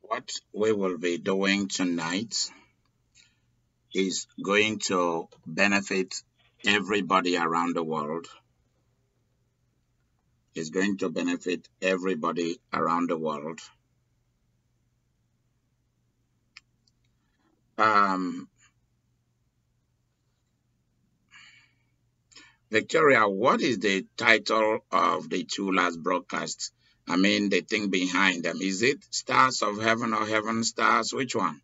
What we will be doing tonight is going to benefit everybody around the world. Is going to benefit everybody around the world. Um, Victoria, what is the title of the two last broadcasts? I mean, the thing behind them. Is it Stars of Heaven or Heaven Stars? Which one?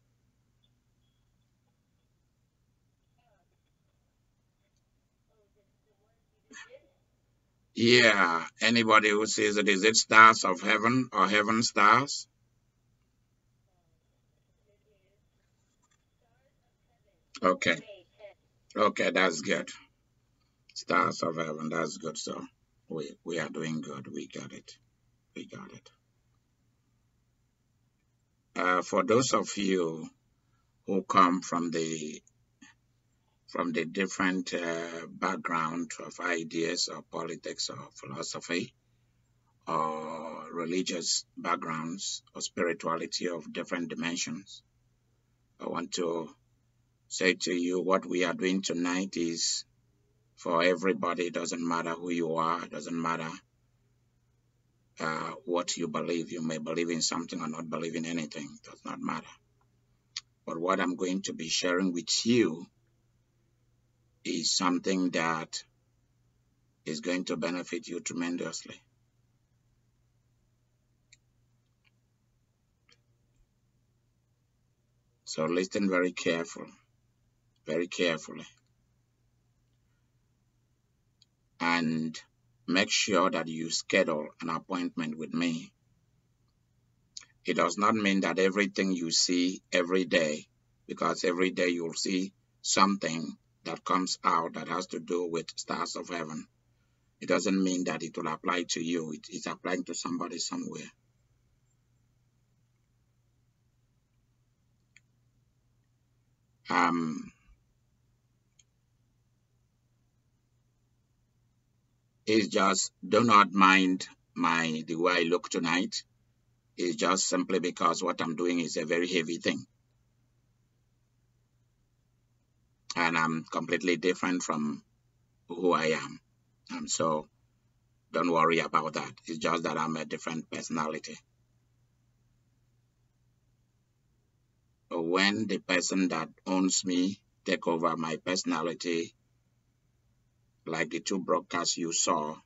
Yeah, anybody who says it, is it Stars of Heaven or Heaven Stars? Okay, okay, that's good. Stars of Heaven, that's good. So we are doing good. We got it. We got it. For those of you who come from the different background of ideas or politics or philosophy or religious backgrounds or spirituality of different dimensions, I want to say to you what we are doing tonight is for everybody. It doesn't matter who you are, it doesn't matter what you believe. You may believe in something or not believe in anything, it does not matter. But what I'm going to be sharing with you is something that is going to benefit you tremendously. So listen very carefully, and make sure that you schedule an appointment with me. It does not mean that everything you see every day, because every day you'll see something that comes out that has to do with stars of heaven. It doesn't mean that it will apply to you. It's applying to somebody somewhere. Um, it's just do not mind the way I look tonight. It's just simply because what I'm doing is a very heavy thing, and I'm completely different from who I am. So don't worry about that. It's just that I'm a different personality. When the person that owns me take over my personality, like the two broadcasts you saw,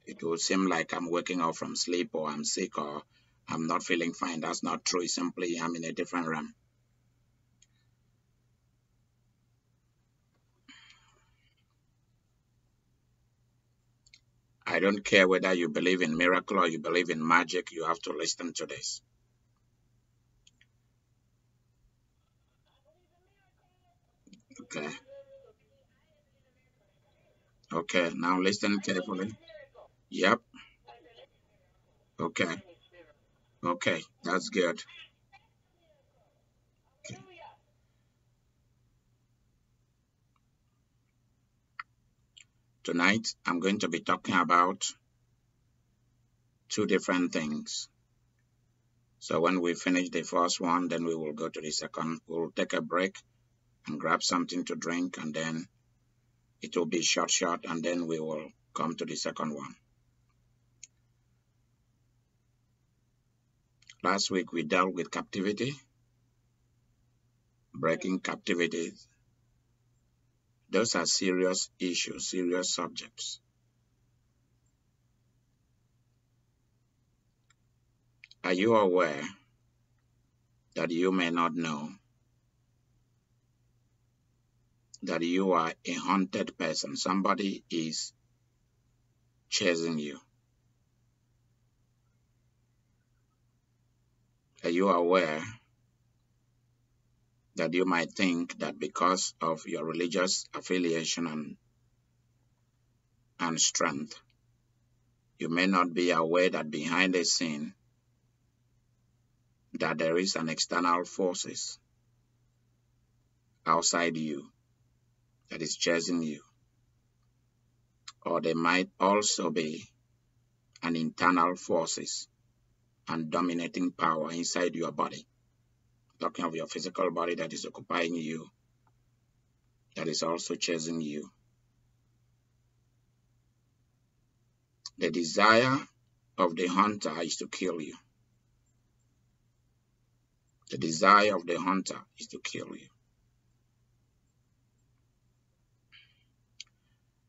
it will seem like I'm waking up from sleep or I'm sick or I'm not feeling fine. That's not true. It's simply I'm in a different realm. I don't care whether you believe in miracle or you believe in magic, you have to listen to this. Okay. Okay. Now listen carefully. Yep. Okay. Okay. That's good. Okay. Tonight, I'm going to be talking about two different things. So when we finish the first one, then we will go to the second. We'll take a break and grab something to drink, and then it will be short, and then we will come to the second one. Last week we dealt with captivity, breaking captivity. Those are serious issues, serious subjects. Are you aware that you may not know that you are a haunted person? Somebody is chasing you. Are you aware that you might think that because of your religious affiliation and strength, you may not be aware that behind the scene that there is an external forces outside you that is chasing you, or there might also be an internal forces and dominating power inside your body. Talking of your physical body that is occupying you, that is also chasing you. The desire of the hunter is to kill you. The desire of the hunter is to kill you.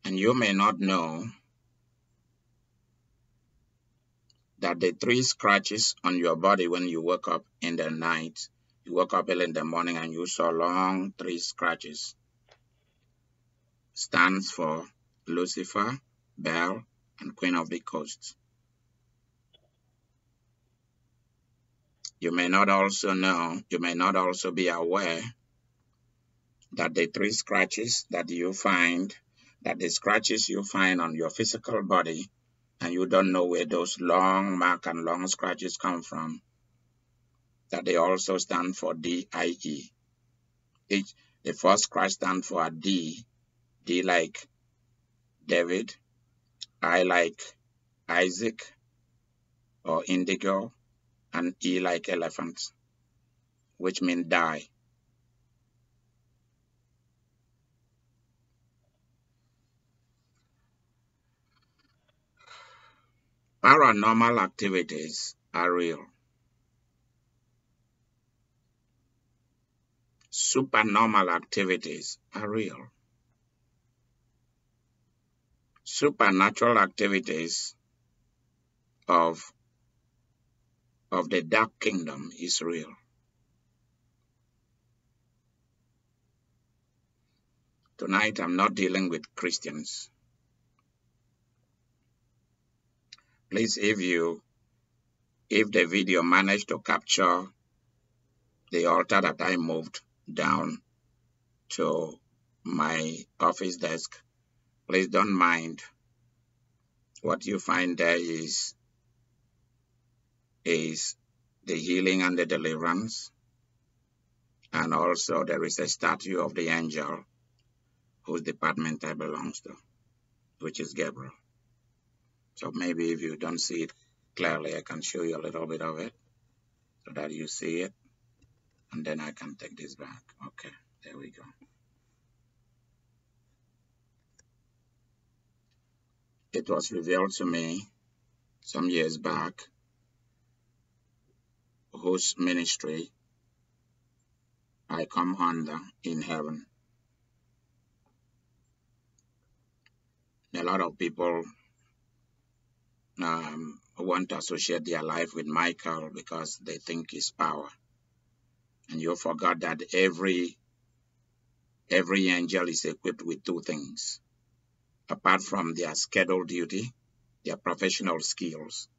And you may not know that the 3 scratches on your body when you woke up in the night, you woke up early in the morning and you saw long 3 scratches, stands for Lucifer, Baal, and Queen of the Coast. You may not also be aware that the 3 scratches that you find, that the scratches you find on your physical body, and you don't know where those long mark and long scratches come from, that they also stand for D-I-E. The first scratch stands for a D like David, I like Isaac or indigo, and E like elephant, which means die. Paranormal activities are real. Supernormal activities are real. Supernatural activities of the dark kingdom is real. Tonight I'm not dealing with Christians. Please, if the video managed to capture the altar that I moved down to my office desk, please don't mind. What you find there is the healing and the deliverance. And also there is a statue of the angel whose department I belongs to, which is Gabriel. So maybe if you don't see it clearly, I can show you a little bit of it so that you see it. And then I can take this back. Okay, there we go. It was revealed to me some years back whose ministry I come under in heaven. A lot of people want to associate their life with Michael because they think he's power. And you forgot that every angel is equipped with 2 things. Apart from their scheduled duty, their professional skills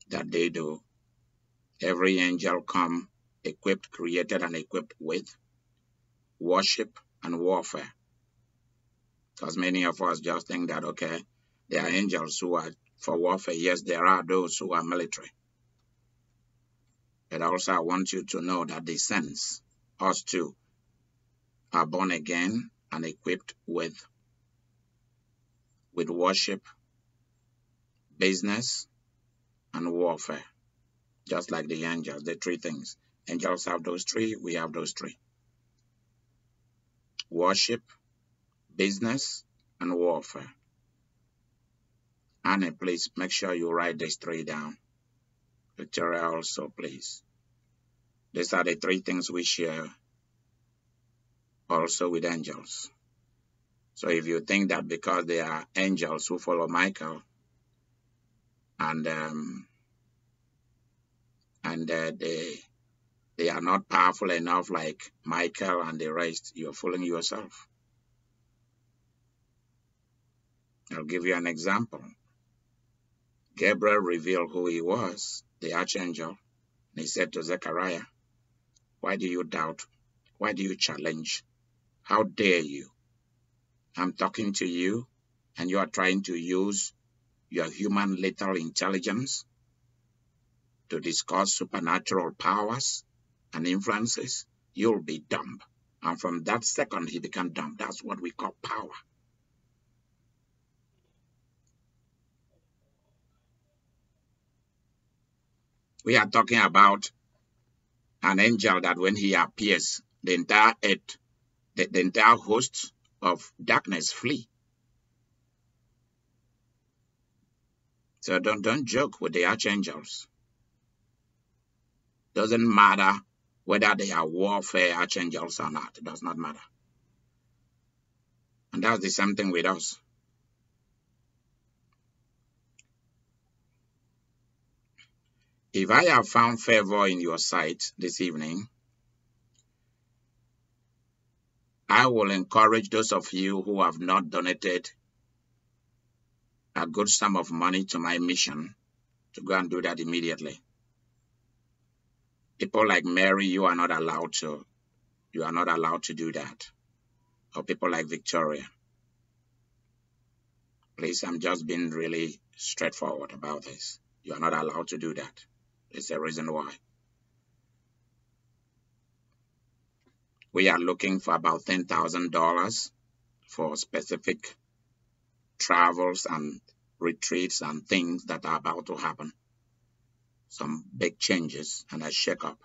that they do, every angel come equipped, created and equipped with worship and warfare. Because many of us just think that, okay, there are angels who are for warfare. Yes, there are those who are military. But also I want you to know that the saints, us too, are born again and equipped with worship, business, and warfare. Just like the angels, the 3 things. Angels have those 3, we have those 3. Worship, business, and warfare. Annie, please make sure you write these 3 down. Victoria also, please. These are the 3 things we share also with angels. So if you think that because they are angels who follow Michael and they are not powerful enough like Michael and the rest, you're fooling yourself. I'll give you an example. Gabriel revealed who he was, the archangel, and he said to Zechariah, why do you doubt? Why do you challenge? How dare you? I'm talking to you, and you are trying to use your human little intelligence to discuss supernatural powers and influences. You'll be dumb. And from that second, he became dumb. That's what we call power. We are talking about an angel that when he appears, the entire earth, the entire host of darkness flee. So don't joke with the archangels. Doesn't matter whether they are warfare archangels or not. It does not matter. And that's the same thing with us. If I have found favor in your sight this evening, I will encourage those of you who have not donated a good sum of money to my mission to go and do that immediately. People like Mary, you are not allowed to do that. Or people like Victoria. Please, I'm just being really straightforward about this. You are not allowed to do that. There's a reason why. We are looking for about $10,000 for specific travels and retreats and things that are about to happen. Some big changes and a shake-up.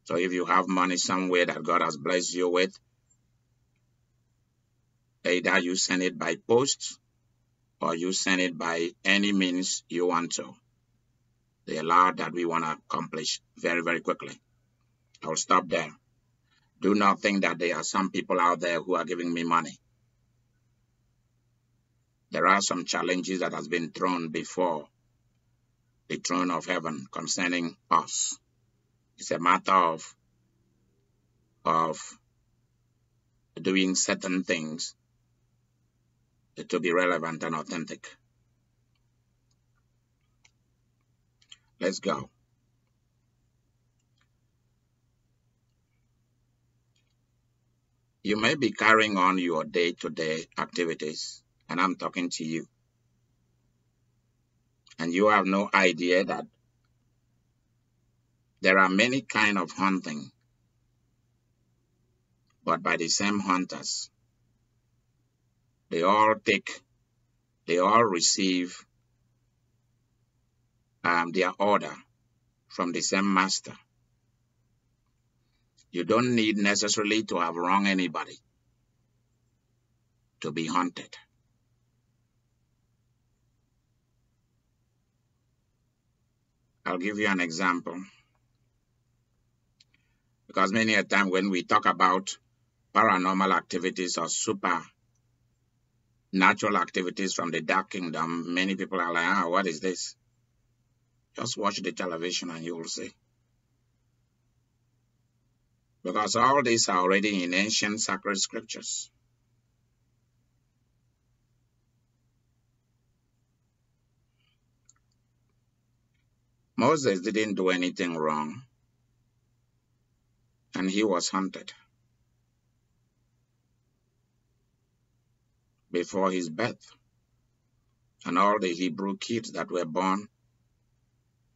So if you have money somewhere that God has blessed you with, either you send it by post or you send it by any means you want to. They allow that we want to accomplish very, very quickly. I'll stop there. Do not think that there are some people out there who are giving me money. There are some challenges that has been thrown before the throne of heaven concerning us. It's a matter of doing certain things to be relevant and authentic. Let's go. You may be carrying on your day-to-day activities, and I'm talking to you. And you have no idea that there are many kinds of hunting, but by the same hunters. They all receive their order from the same master. You don't need necessarily to have wronged anybody to be hunted. I'll give you an example. Because many a time when we talk about paranormal activities or supernatural activities from the dark kingdom, many people are like, what is this? Just watch the television and you will see. Because all these are already in ancient sacred scriptures. Moses didn't do anything wrong, and he was hunted before his birth. And all the Hebrew kids that were born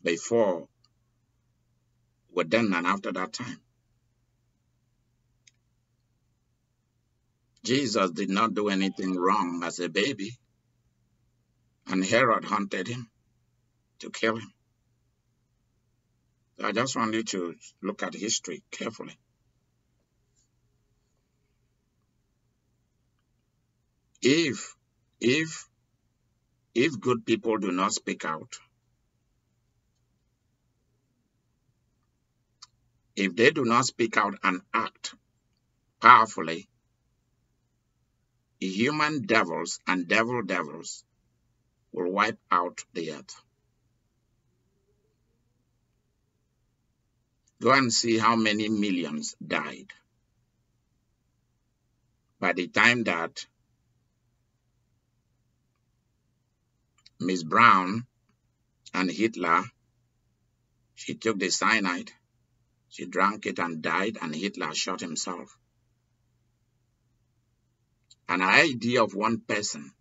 before were then and after that time. Jesus did not do anything wrong as a baby, and Herod hunted him to kill him. So I just want you to look at history carefully. If good people do not speak out, if they do not speak out and act powerfully, human devils and devils will wipe out the earth. Go and see how many millions died. By the time that Miss Brown and Hitler, she took the cyanide, she drank it and died, and Hitler shot himself. An idea of one person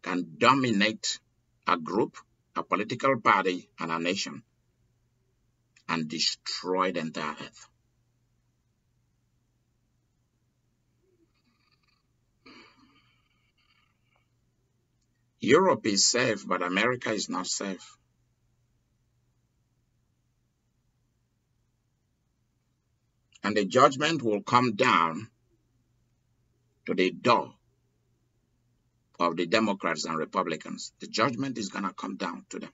can dominate a group, a political party, and a nation, and destroy the entire earth. Europe is safe, but America is not safe. And the judgment will come down to the door of the Democrats and Republicans. The judgment is going to come down to them.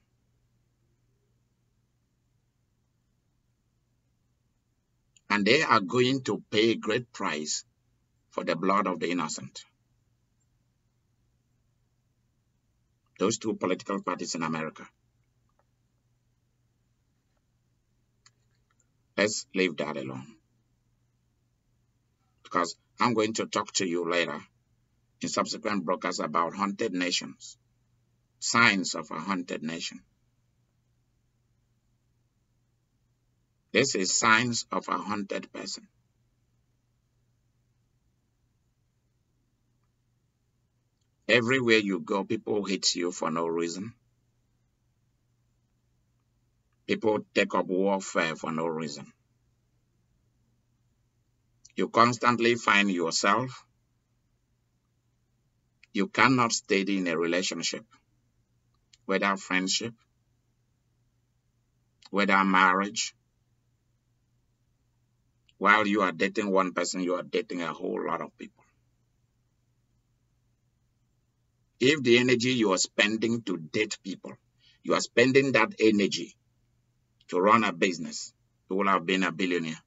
And they are going to pay a great price for the blood of the innocent. Those two political parties in America. Let's leave that alone. Because I'm going to talk to you later in subsequent broadcasts about haunted nations. Signs of a haunted nation. This is signs of a haunted person. Everywhere you go, people hate you for no reason. People take up warfare for no reason. You constantly find yourself. You cannot stay in a relationship, whether friendship, whether marriage. While you are dating one person, you are dating a whole lot of people. If the energy you are spending to date people, you are spending that energy to run a business, you will have been a billionaire.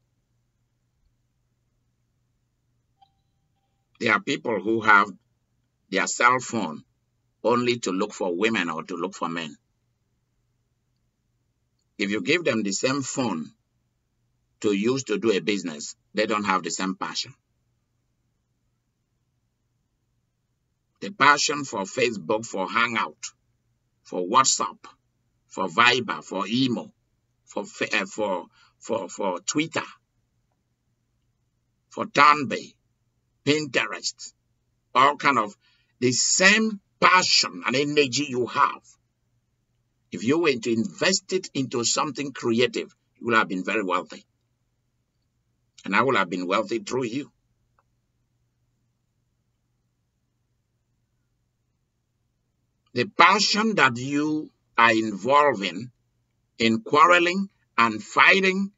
There are people who have their cell phone only to look for women or to look for men. If you give them the same phone to use to do a business, they don't have the same passion. The passion for Facebook, for Hangout, for WhatsApp, for Viber, for email, for Twitter, for Tanbay, Pinterest, all kind of the same passion and energy you have. If you were to invest it into something creative, you will have been very wealthy. And I will have been wealthy through you. The passion that you are involving in quarreling and fighting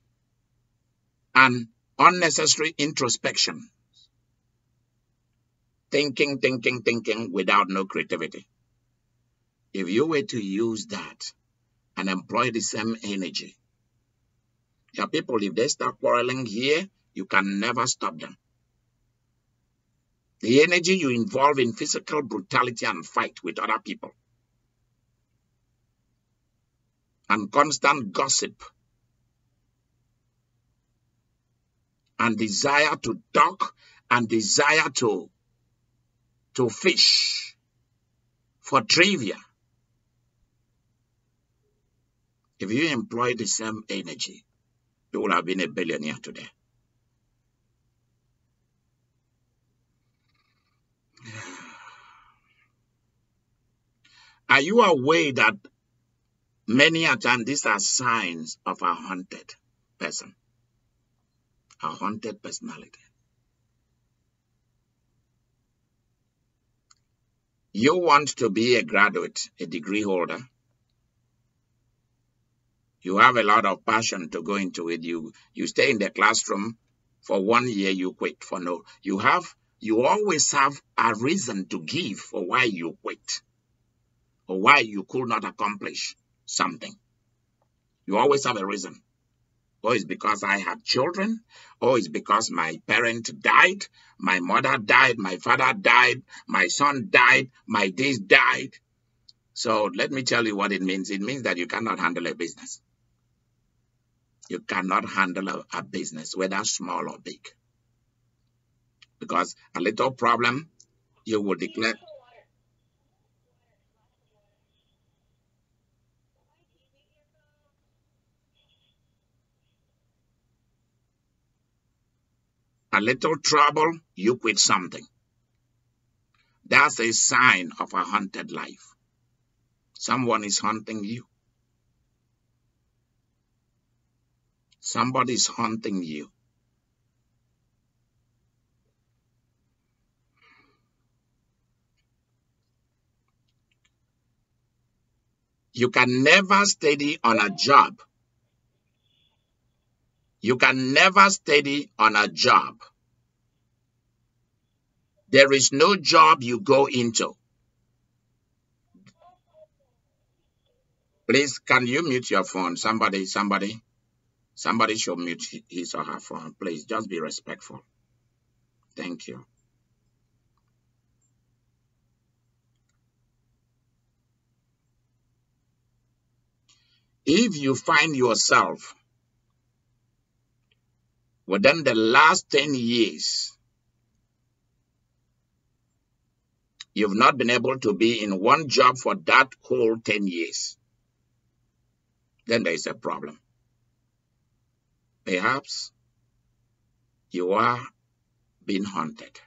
and unnecessary introspection, thinking without no creativity. If you were to use that and employ the same energy, there are people, if they start quarreling here, you can never stop them. The energy you involve in physical brutality and fight with other people, and constant gossip, and desire to talk, and desire to fish for trivia. If you employ the same energy, you would have been a billionaire today. Are you aware that many a time these are signs of a haunted person, a haunted personality? You want to be a graduate, a degree holder. You have a lot of passion to go into it. You stay in the classroom for 1 year, you quit for no. You always have a reason to give for why you quit or why you could not accomplish something. You always have a reason. Or it's because I had children, or it's because my parent died, my mother died, my father died, my son died, my days died. So let me tell you what it means. It means that you cannot handle a business. You cannot handle a business, whether small or big. Because a little problem, you will declare. A little trouble, you quit something. That's a sign of a haunted life. Someone is haunting you. Somebody is haunting you. You can never steady on a job. You can never steady on a job. There is no job you go into. Please, can you mute your phone? Somebody should mute his or her phone. Please, just be respectful. Thank you. If you find yourself within the last 10 years, you've not been able to be in one job for that whole 10 years, then there is a problem. Perhaps you are being haunted.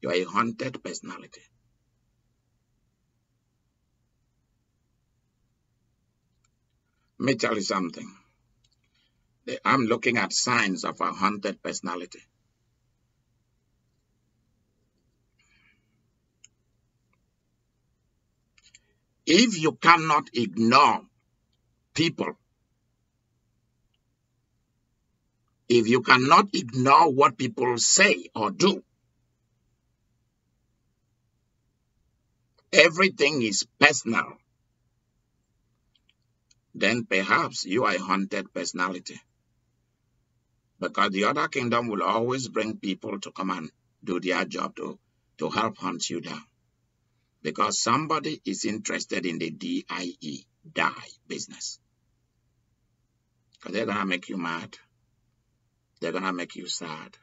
You are a haunted personality. Let me tell you something. I'm looking at signs of a haunted personality. If you cannot ignore people, if you cannot ignore what people say or do, everything is personal, then perhaps you are a haunted personality. Because the other kingdom will always bring people to come and do their job to help hunt you down. Because somebody is interested in the die business. Because they're going to make you mad. They're going to make you sad.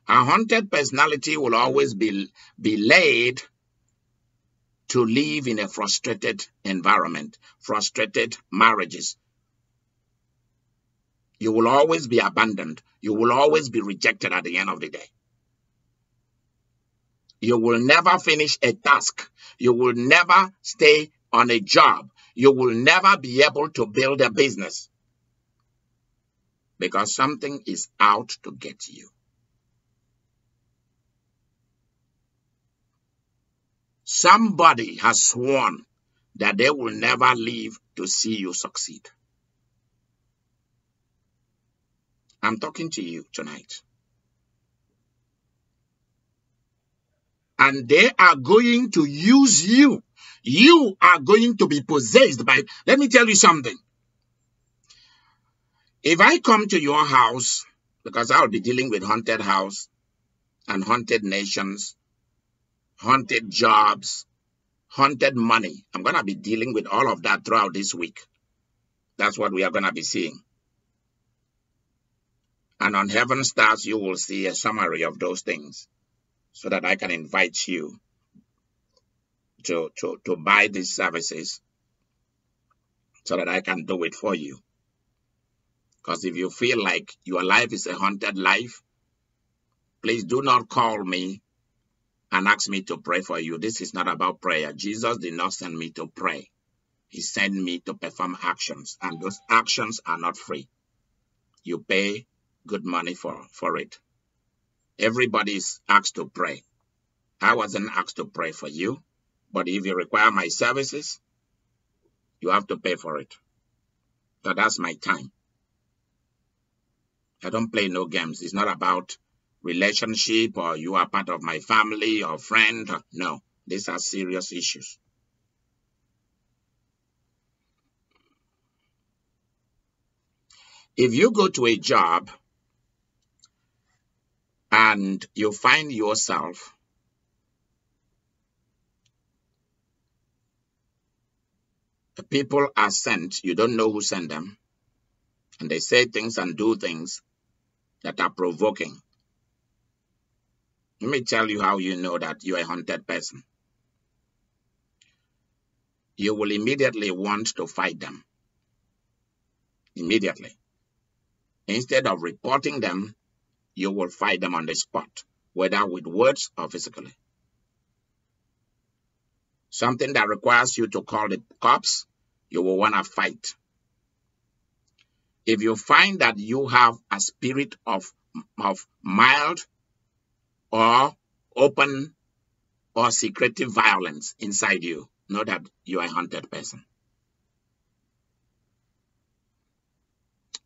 A haunted personality will always be laid to live in a frustrated environment, frustrated marriages. You will always be abandoned. You will always be rejected at the end of the day. You will never finish a task. You will never stay on a job. You will never be able to build a business. Because something is out to get you. Somebody has sworn that they will never live to see you succeed. I'm talking to you tonight. And they are going to use you. You are going to be possessed by... Let me tell you something. If I come to your house, because I'll be dealing with haunted house and haunted nations, haunted jobs, haunted money. I'm going to be dealing with all of that throughout this week. That's what we are going to be seeing. And on Heaven Stars, you will see a summary of those things so that I can invite you to buy these services so that I can do it for you. Because if you feel like your life is a haunted life, please do not call me and ask me to pray for you. This is not about prayer. Jesus did not send me to pray. He sent me to perform actions, and those actions are not free. You pay good money for it. Everybody is asked to pray. I wasn't asked to pray for you, but if you require my services, you have to pay for it. So that's my time. I don't play no games. It's not about relationship or you are part of my family or friend. No, these are serious issues. If you go to a job and you find yourself the people are sent, you don't know who sent them, and they say things and do things that are provoking. Let me tell you how you know that you're a haunted person. You will immediately want to fight them. Immediately. Instead of reporting them, you will fight them on the spot, whether with words or physically. Something that requires you to call the cops, you will want to fight. If you find that you have a spirit of mild or open or secretive violence inside you, know that you are a haunted person.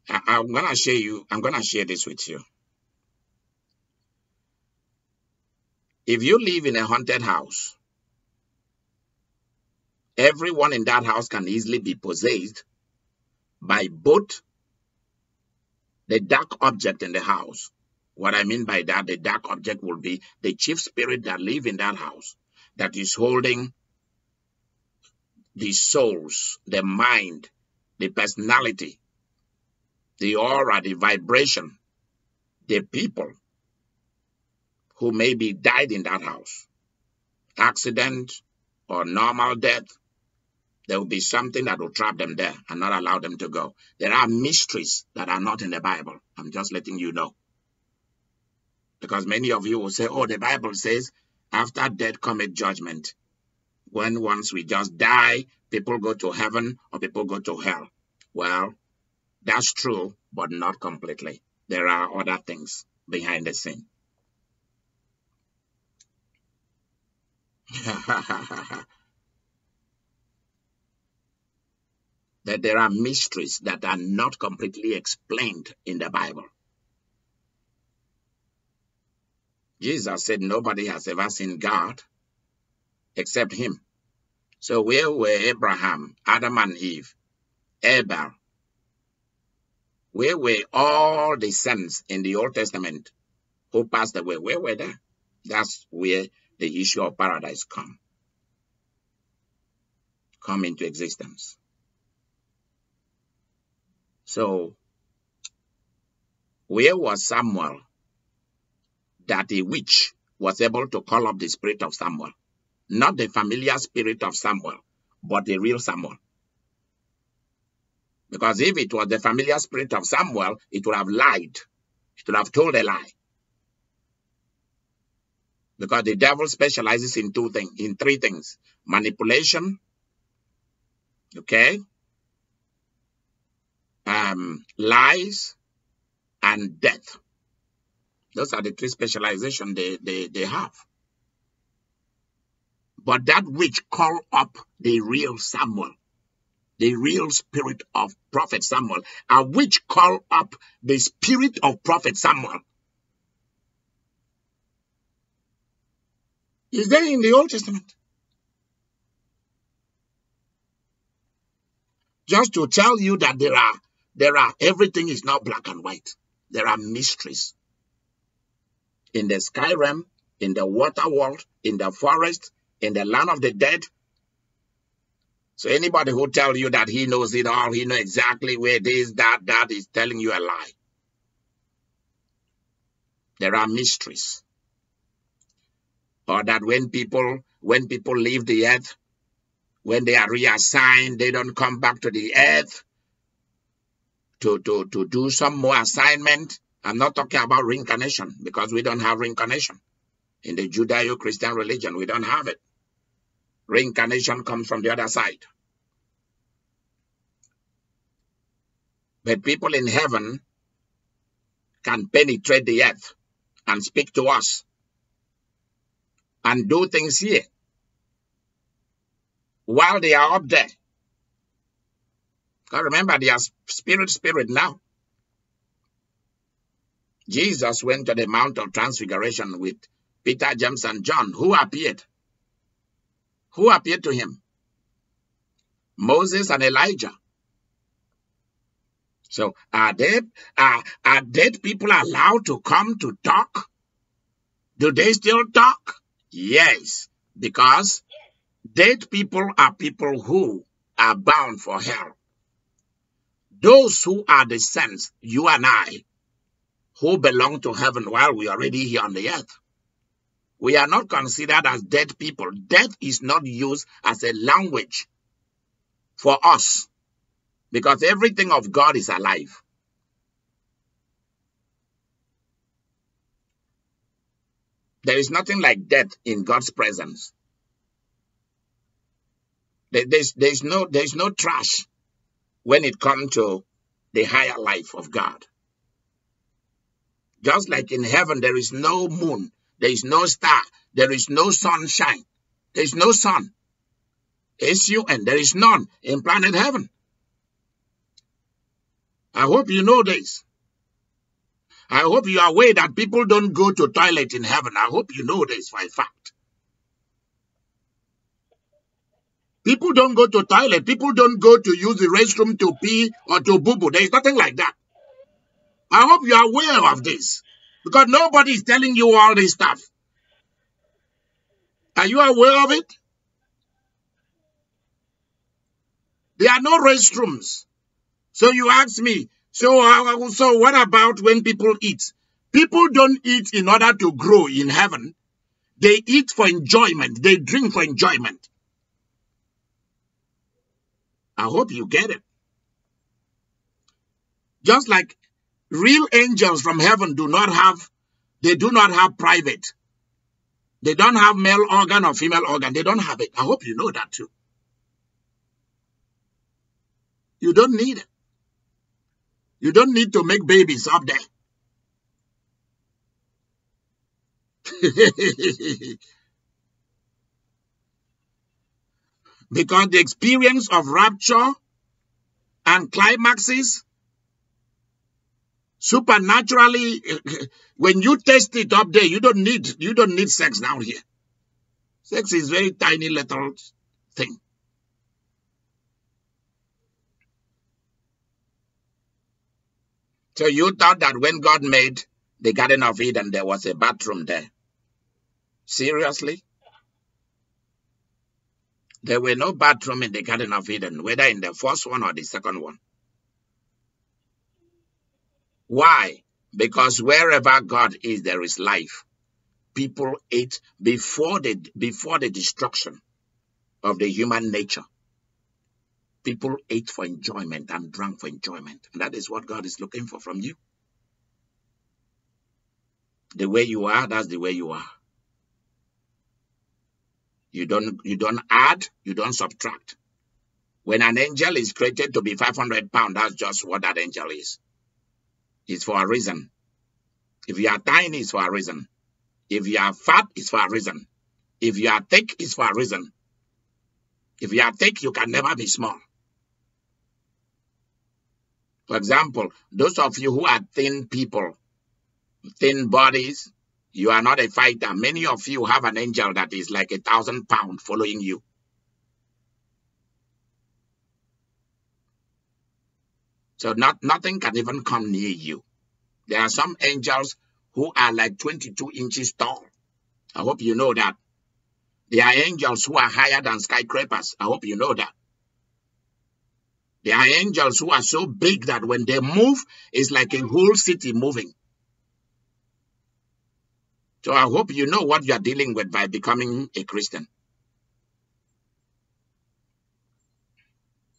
I'm gonna share this with you. If you live in a haunted house, everyone in that house can easily be possessed by both the dark object in the house. What I mean by that, the dark object will be the chief spirit that live in that house, that is holding the souls, the mind, the personality, the aura, the vibration, the people who maybe died in that house. Accident or normal death, there will be something that will trap them there and not allow them to go. There are mysteries that are not in the Bible. I'm just letting you know. Because many of you will say, oh, the Bible says, after death cometh judgment. When once we just die, people go to heaven or people go to hell. Well, that's true, but not completely. There are other things behind the scene. That there are mysteries that are not completely explained in the Bible. Jesus said nobody has ever seen God except him. So where were Abraham, Adam and Eve, Abel? Where were all the sons in the Old Testament who passed away? Where were they? That's where the issue of paradise come into existence. So where was Samuel that a witch was able to call up the spirit of Samuel? Not the familiar spirit of Samuel, but the real Samuel. Because if it was the familiar spirit of Samuel, it would have lied. It would have told a lie. Because the devil specializes in three things. Manipulation, okay, lies, and death. Those are the three specializations they have. But that which called up the real Samuel, the real spirit of Prophet Samuel, and which called up the spirit of Prophet Samuel, is there in the Old Testament. Just to tell you that there are everything is not black and white. There are mysteries in the sky realm, in the water world, in the forest, in the land of the dead. So anybody who tells you that he knows it all, he knows exactly where it is, that is telling you a lie. There are mysteries. Or that when people leave the earth, when they are reassigned, they don't come back to the earth to do some more assignment. I'm not talking about reincarnation, because we don't have reincarnation. In the Judeo-Christian religion, we don't have it. Reincarnation comes from the other side. But people in heaven can penetrate the earth and speak to us and do things here while they are up there. Because remember, they are spirit now. Jesus went to the Mount of Transfiguration with Peter, James, and John. Who appeared? Who appeared to him? Moses and Elijah. So are dead people allowed to come to talk? Do they still talk? Yes, because dead people are people who are bound for hell. Those who are the saints, you and I, who belong to heaven while we are already here on the earth, we are not considered as dead people. Death is not used as a language for us, because everything of God is alive. There is nothing like death in God's presence. There's no trash when it comes to the higher life of God. Just like in heaven, there is no moon, there is no star, there is no sunshine, there is no sun. S-U-N, there is none in planet heaven. I hope you know this. I hope you are aware that people don't go to toilet in heaven. I hope you know this for a fact. People don't go to toilet. People don't go to use the restroom to pee or to boo-boo. There is nothing like that. I hope you are aware of this. Because nobody is telling you all this stuff. Are you aware of it? There are no restrooms. So you ask me, so what about when people eat? People don't eat in order to grow in heaven. They eat for enjoyment. They drink for enjoyment. I hope you get it. Just like real angels from heaven do not have private. They don't have male organ or female organ. They don't have it. I hope you know that too. You don't need it. You don't need to make babies up there. Because the experience of rapture and climaxes supernaturally, when you test it up there, you don't need sex down here. Sex is very tiny little thing. So you thought that when God made the Garden of Eden, there was a bathroom there? Seriously? There were no bathroom in the Garden of Eden, whether in the first one or the second one. Why? Because wherever God is, there is life. People ate before the destruction of the human nature. People ate for enjoyment and drank for enjoyment. And that is what God is looking for from you. The way you are, that's the way you are. You don't add, you don't subtract. When an angel is created to be 500 pounds, that's just what that angel is. It's for a reason. If you are tiny, it's for a reason. If you are fat, it's for a reason. If you are thick, it's for a reason. If you are thick, you can never be small. For example, those of you who are thin people, thin bodies, you are not a fighter. Many of you have an angel that is like 1,000 pounds following you. So nothing can even come near you. There are some angels who are like 22 inches tall. I hope you know that. There are angels who are higher than skyscrapers. I hope you know that. There are angels who are so big that when they move, it's like a whole city moving. So I hope you know what you are dealing with by becoming a Christian.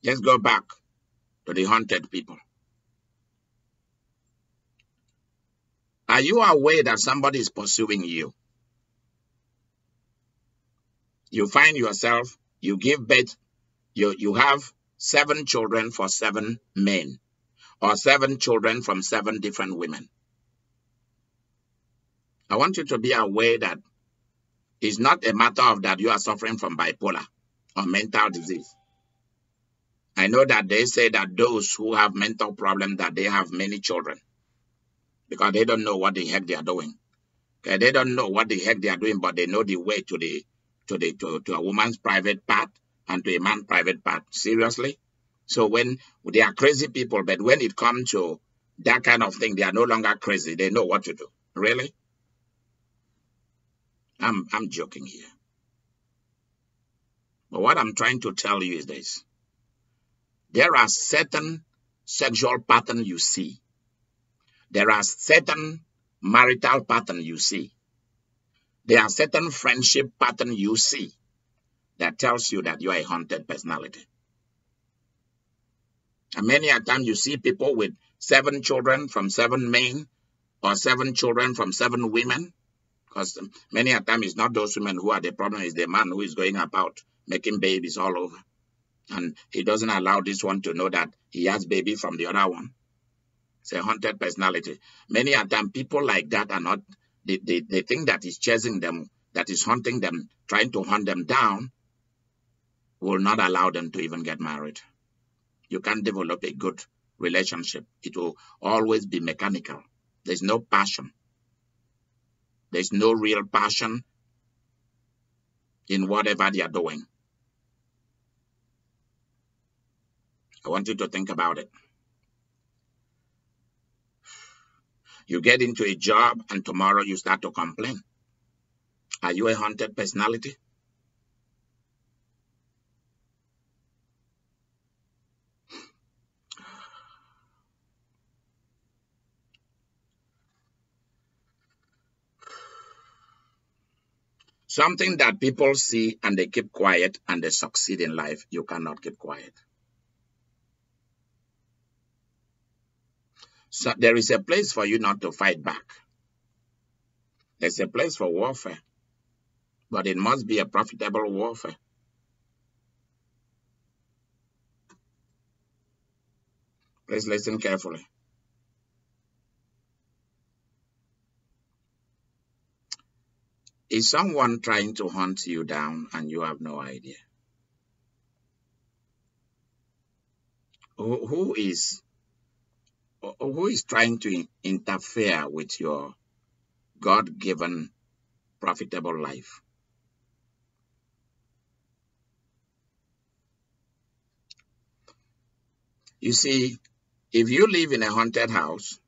Let's go back to the haunted people. Are you aware that somebody is pursuing you? You find yourself, you give birth, you have 7 children for 7 men, or 7 children from 7 different women. I want you to be aware that it's not a matter of that you are suffering from bipolar or mental disease. I know that they say that those who have mental problems, that they have many children because they don't know what the heck they are doing. Okay, they don't know what the heck they are doing, but they know the way to a woman's private part and to a man's private part. Seriously? So when they are crazy people, but when it comes to that kind of thing, they are no longer crazy. They know what to do. Really? I'm joking here. But what I'm trying to tell you is this. There are certain sexual patterns you see. There are certain marital patterns you see. There are certain friendship patterns you see that tells you that you are a haunted personality. And many a time you see people with 7 children from 7 men or 7 children from 7 women. Because many a time it's not those women who are the problem, it's the man who is going about making babies all over. And he doesn't allow this one to know that he has baby from the other one. It's a haunted personality. Many a time people like that are not, they think that is chasing them, that is hunting them, trying to hunt them down, will not allow them to even get married. You can't develop a good relationship. It will always be mechanical. There's no passion. There's no real passion in whatever they are doing. I want you to think about it. You get into a job and tomorrow you start to complain. Are you a haunted personality? Something that people see and they keep quiet and they succeed in life, you cannot keep quiet. So there is a place for you not to fight back. There's a place for warfare, but it must be a profitable warfare. Please listen carefully. Is someone trying to hunt you down and you have no idea? Who is trying to interfere with your God-given profitable life? You see, if you live in a haunted house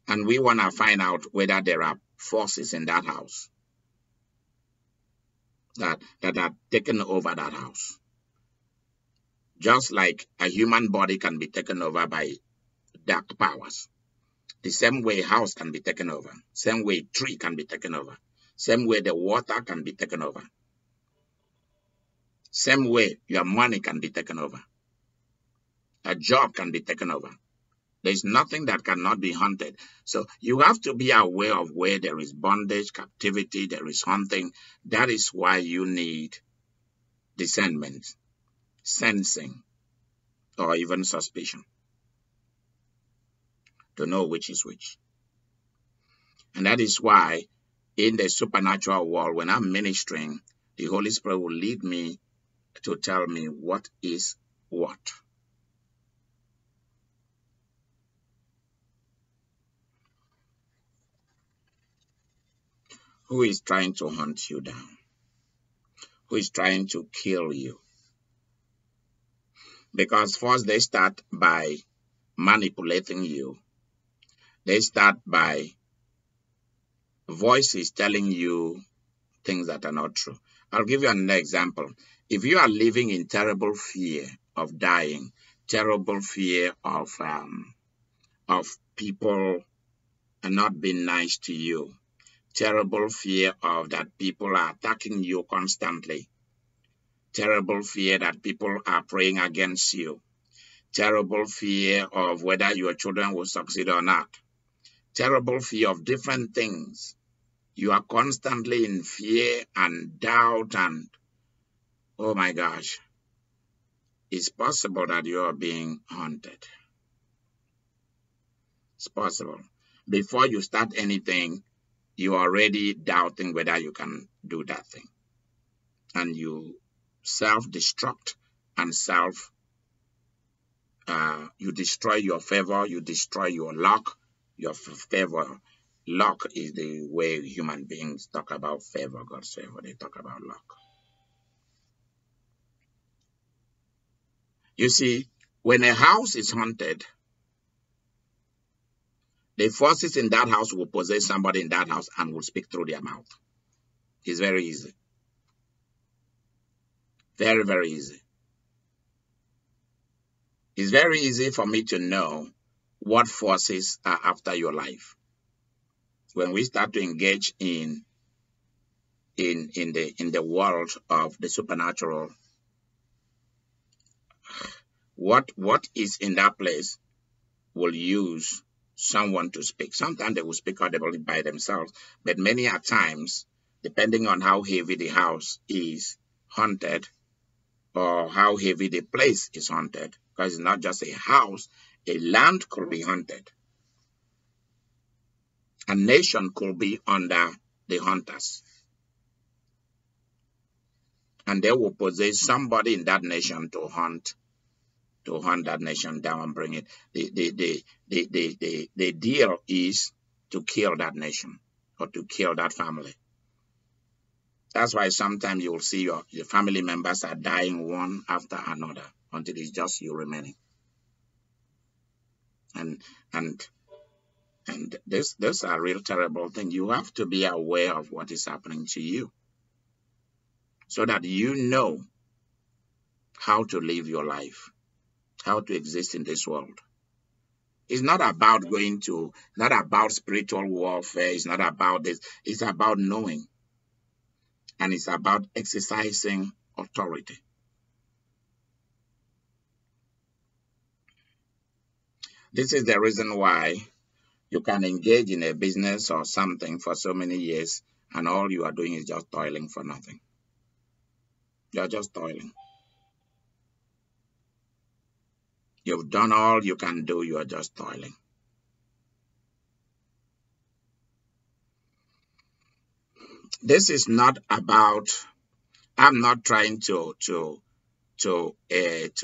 and we want to find out whether there are forces in that house that are taking over that house, just like a human body can be taken over by dark powers, the same way a house can be taken over, same way a tree can be taken over, same way the water can be taken over, same way your money can be taken over, a job can be taken over. There's nothing that cannot be haunted. So you have to be aware of where there is bondage, captivity, there is haunting. That is why you need discernment, sensing, or even suspicion to know which is which. And that is why in the supernatural world, when I'm ministering, the Holy Spirit will lead me to tell me what is what. Who is trying to hunt you down? Who is trying to kill you? Because first they start by manipulating you. They start by voices telling you things that are not true. I'll give you an example. If you are living in terrible fear of dying, terrible fear of people not being nice to you, terrible fear of that people are attacking you constantly, terrible fear that people are praying against you, terrible fear of whether your children will succeed or not, terrible fear of different things. You are constantly in fear and doubt and, oh my gosh, it's possible that you are being haunted. It's possible. Before you start anything, you are already doubting whether you can do that thing. And you self-destruct and you destroy your favor, you destroy your luck. Your favor, luck is the way human beings talk about favor, God's favor. They talk about luck. You see, when a house is haunted, the forces in that house will possess somebody in that house and will speak through their mouth. It's very easy. Very, very easy. It's very easy for me to know what forces are after your life. When we start to engage in the world of the supernatural, what is in that place will use someone to speak. Sometimes they will speak audibly by themselves, but many a times, depending on how heavy the house is haunted or how heavy the place is haunted, because it's not just a house, a land could be haunted. A nation could be under the hunters. And they will possess somebody in that nation to hunt to hunt that nation down and bring it. The deal is to kill that nation or to kill that family. That's why sometimes you will see your family members are dying one after another until it's just you remaining. And and and this are real terrible thing. You have to be aware of what is happening to you so that you know how to live your life, how to exist in this world. It's not about not about spiritual warfare. It's not about this. It's about knowing. And it's about exercising authority. This is the reason why you can engage in a business or something for so many years and all you are doing is just toiling for nothing. You're just toiling. You've done all you can do, you are just toiling. This is not about, I'm not trying to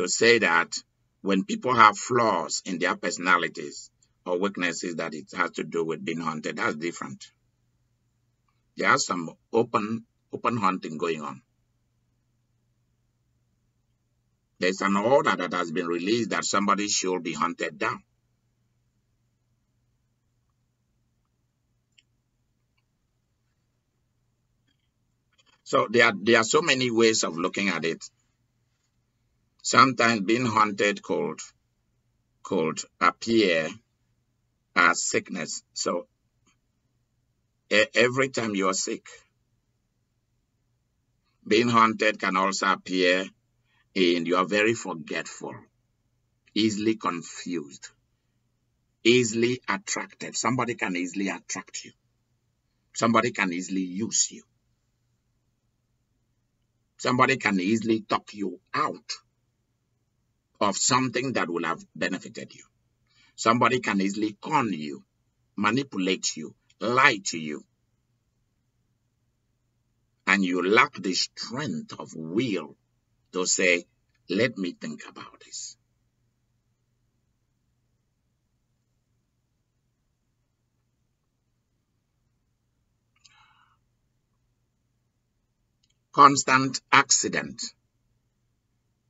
say that when people have flaws in their personalities or weaknesses that it has to do with being haunted. That's different. There's some open hunting going on. There's an order that has been released that somebody should be hunted down. So there are so many ways of looking at it. Sometimes being hunted could appear as sickness. So every time you are sick, being hunted can also appear in you are very forgetful, easily confused, easily attracted. Somebody can easily attract you. Somebody can easily use you. Somebody can easily talk you out of something that will have benefited you. Somebody can easily con you, manipulate you, lie to you. And you lack the strength of will to say, let me think about this. Constant accident.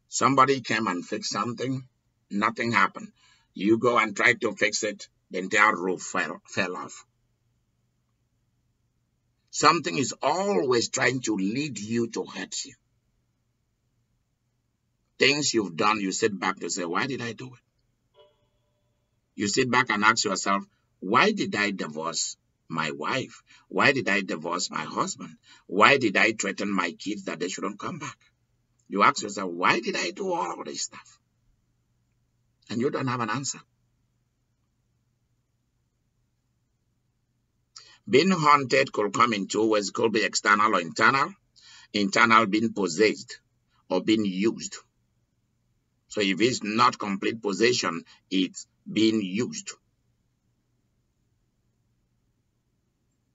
Somebody came and fixed something, nothing happened. You go and try to fix it, the entire roof fell off. Something is always trying to lead you to hurt you. Things you've done, you sit back to say, why did I do it? You sit back and ask yourself, why did I divorce my wife? Why did I divorce my husband? Why did I threaten my kids that they shouldn't come back? You ask yourself, why did I do all this stuff? And you don't have an answer. Being haunted could come in two ways. It could be external or internal. Internal being possessed or being used. So if it's not complete possession, it's being used.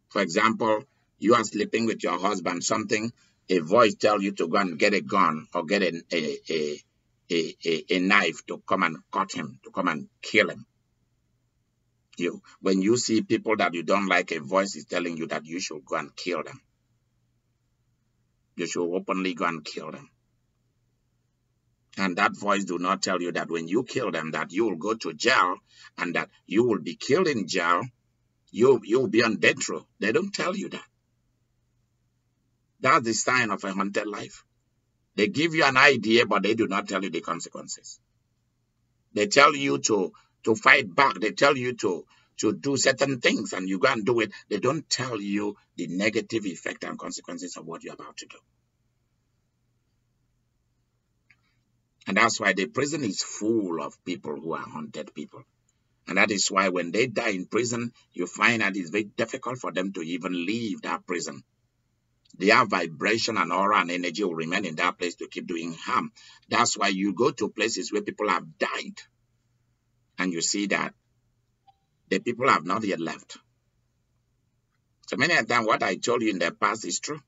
For example, you are sleeping with your husband, a voice tells you to go and get a gun or get a knife to come and cut him, to come and kill him. When you see people that you don't like, a voice is telling you that you should go and kill them. You should openly go and kill them. And that voice do not tell you that when you kill them, that you will go to jail and that you will be killed in jail. You'll be on death row. They don't tell you that. That's the sign of a haunted life. They give you an idea, but they do not tell you the consequences. They tell you to fight back. They tell you to do certain things, and you go and do it. They don't tell you the negative effect and consequences of what you're about to do. And that's why the prison is full of people who are haunted people. And that is why when they die in prison, you find that it's very difficult for them to even leave that prison. Their vibration and aura and energy will remain in that place to keep doing harm. That's why you go to places where people have died. And you see that the people have not yet left. So many a time what I told you in the past is true.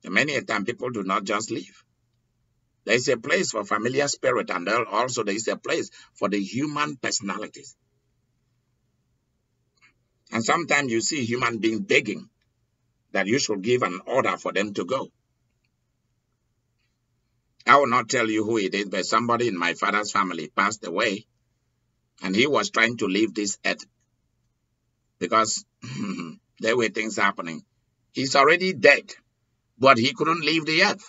So many a time people do not just leave. There is a place for familiar spirit, and also there is a place for the human personalities. And sometimes you see human beings begging that you should give an order for them to go. I will not tell you who it is, but somebody in my father's family passed away, and he was trying to leave this earth because there were things happening. He's already dead, but he couldn't leave the earth.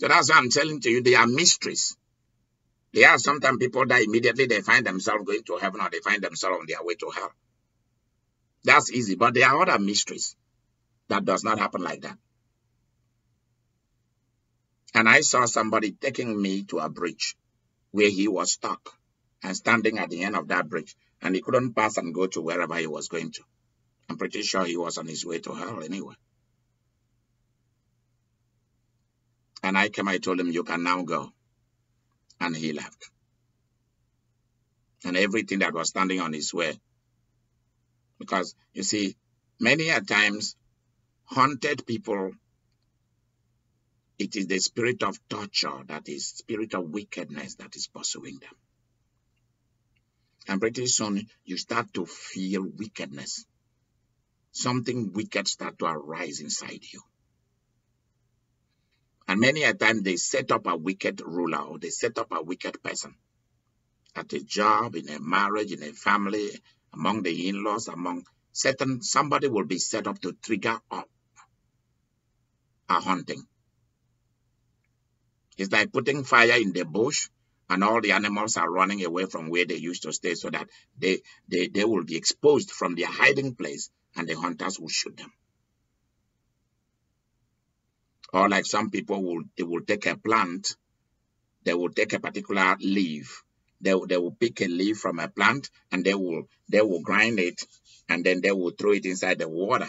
So that's why I'm telling to you, they are mysteries. There are sometimes people that immediately they find themselves going to heaven or they find themselves on their way to hell. That's easy, but there are other mysteries that does not happen like that. And I saw somebody taking me to a bridge where he was stuck and standing at the end of that bridge, and he couldn't pass and go to wherever he was going to. I'm pretty sure he was on his way to hell anyway. And I told him, you can now go. And he left. And everything that was standing on his way. Because, you see, many a times, haunted people, it is the spirit of torture, that is, spirit of wickedness that is pursuing them. And pretty soon, you start to feel wickedness. Something wicked start to arise inside you. And many a time, they set up a wicked ruler or they set up a wicked person. At a job, in a marriage, in a family, among the in-laws, somebody will be set up to trigger up a haunting. It's like putting fire in the bush and all the animals are running away from where they used to stay so that they will be exposed from their hiding place and the hunters will shoot them. Or like some people they will take a plant, they will take a particular leaf, they will pick a leaf from a plant and they will grind it and then they will throw it inside the water.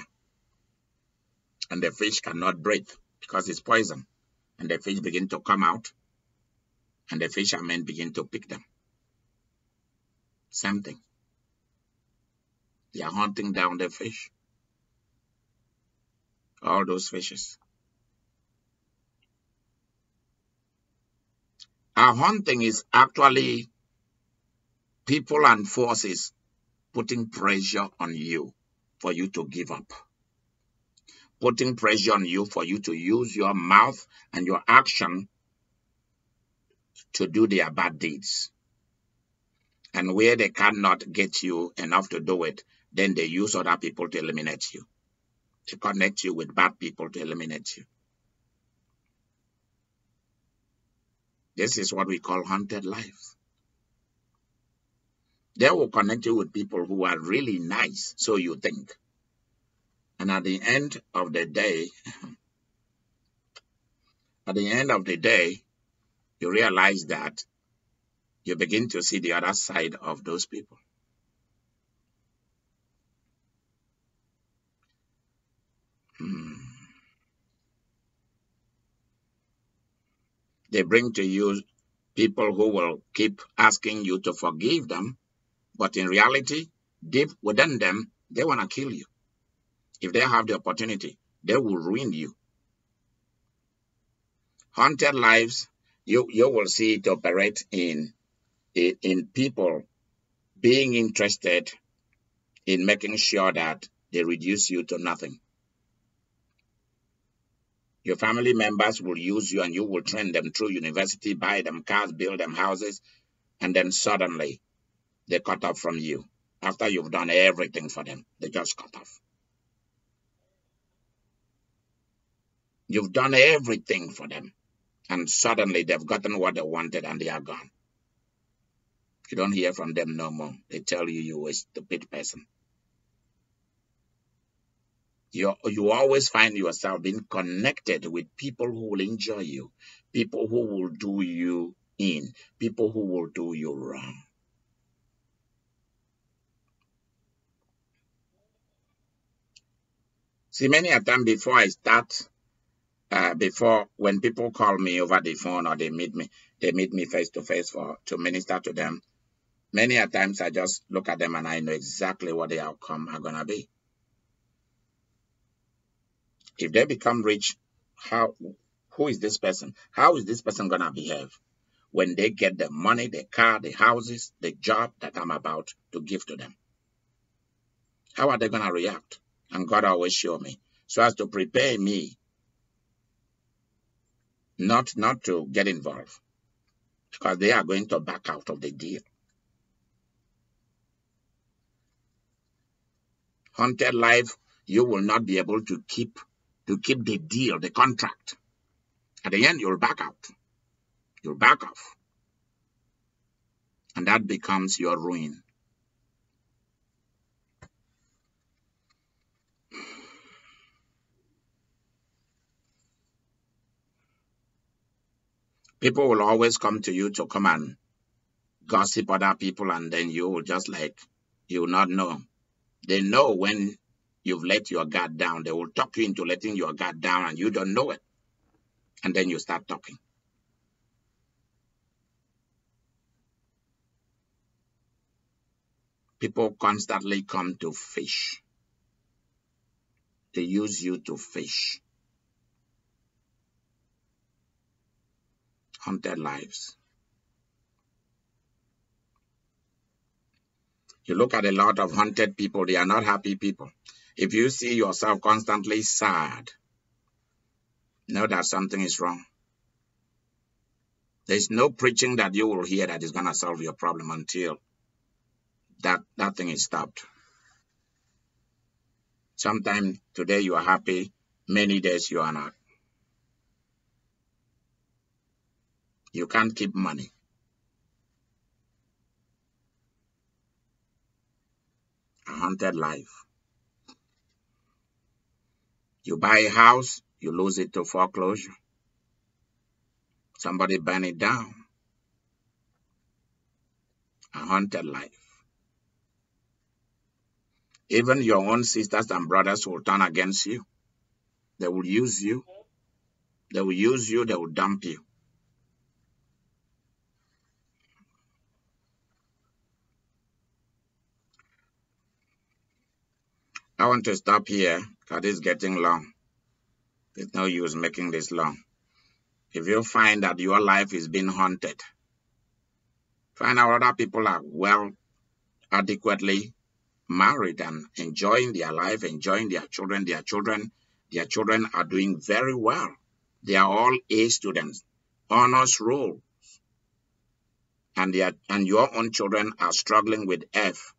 And the fish cannot breathe because it's poison. And the fish begin to come out and the fishermen begin to pick them. Same thing. They are hunting down the fish. All those fishes. Our hunting is actually people and forces putting pressure on you for you to give up. Putting pressure on you for you to use your mouth and your action to do their bad deeds. And where they cannot get you enough to do it, then they use other people to eliminate you. To connect you with bad people to eliminate you. This is what we call haunted life. They will connect you with people who are really nice, so you think. And at the end of the day, you realize that you begin to see the other side of those people. They bring to you people who will keep asking you to forgive them, but in reality, deep within them, they want to kill you. If they have the opportunity, they will ruin you. Haunted lives, you will see it operate in people being interested in making sure that they reduce you to nothing. Your family members will use you and you will train them through university, buy them cars, build them houses, and then suddenly they cut off from you. After you've done everything for them, they just cut off. You've done everything for them, and suddenly they've gotten what they wanted and they are gone. You don't hear from them no more. They tell you you were a stupid person. You always find yourself being connected with people who will injure you, people who will do you in, people who will do you wrong. See, many a time before I start, when people call me over the phone or they meet me face to face to minister to them, many a times I just look at them and I know exactly what the outcome are gonna be. If they become rich, Who is this person? How is this person going to behave when they get the money, the car, the houses, the job that I'm about to give to them? How are they going to react? And God always show me so as to prepare me not to get involved, because they are going to back out of the deal. Haunted life, you will not be able to keep the deal, the contract. At the end, you'll back out. You'll back off. And that becomes your ruin. People will always come to you to come and gossip other people, and then you will just like, you will not know. They know when you've let your guard down. They will talk you into letting your guard down, and you don't know it. And then you start talking. People constantly come to fish. They use you to fish. Haunted lives. You look at a lot of haunted people, they are not happy people. If you see yourself constantly sad, know that something is wrong. There's no preaching that you will hear that is going to solve your problem until that thing is stopped. Sometimes today you are happy, many days you are not. You can't keep money. A haunted life. You buy a house, you lose it to foreclosure. Somebody burn it down. A haunted life. Even your own sisters and brothers will turn against you. They will use you. They will use you. They will dump you. I want to stop here because it's getting long. There's no use making this long. If you find that your life is being haunted, find out other people are well, adequately married and enjoying their life, enjoying their children. Their children are doing very well. They are all A students, honors roll. And your own children are struggling with F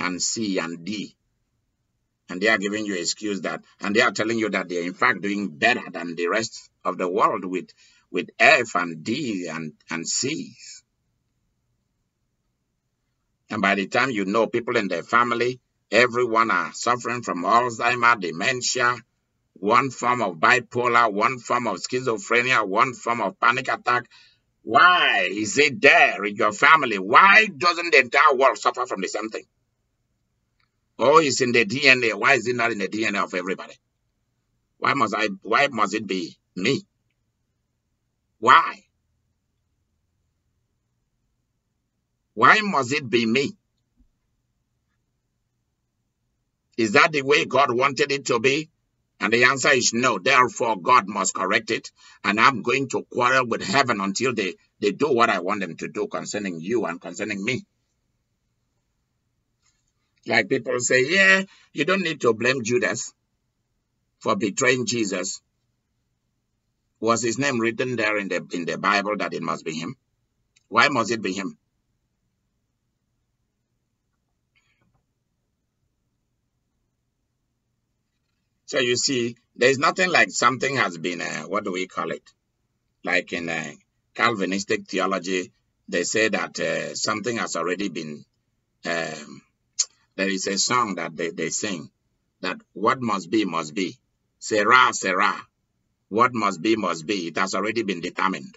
and C and D. And they are giving you an excuse that, and they are telling you that they're in fact doing better than the rest of the world with F and D and C's. And by the time you know, people in their family, everyone are suffering from Alzheimer, dementia, one form of bipolar, one form of schizophrenia, one form of panic attack. Why is it there in your family? Why doesn't the entire world suffer from the same thing? Oh, it's in the DNA. Why is it not in the DNA of everybody? Why must it be me? Why? Why must it be me? Is that the way God wanted it to be? And the answer is no. Therefore, God must correct it. And I'm going to quarrel with heaven until they do what I want them to do concerning you and concerning me. Like people say, yeah, you don't need to blame Judas for betraying Jesus. Was his name written there in the Bible that it must be him? Why must it be him? So you see, there's nothing like something has been, what do we call it? Like in Calvinistic theology, they say that something has already been, there is a song that they sing, that what must be, must be. Sarah, Sarah, what must be, must be. It has already been determined.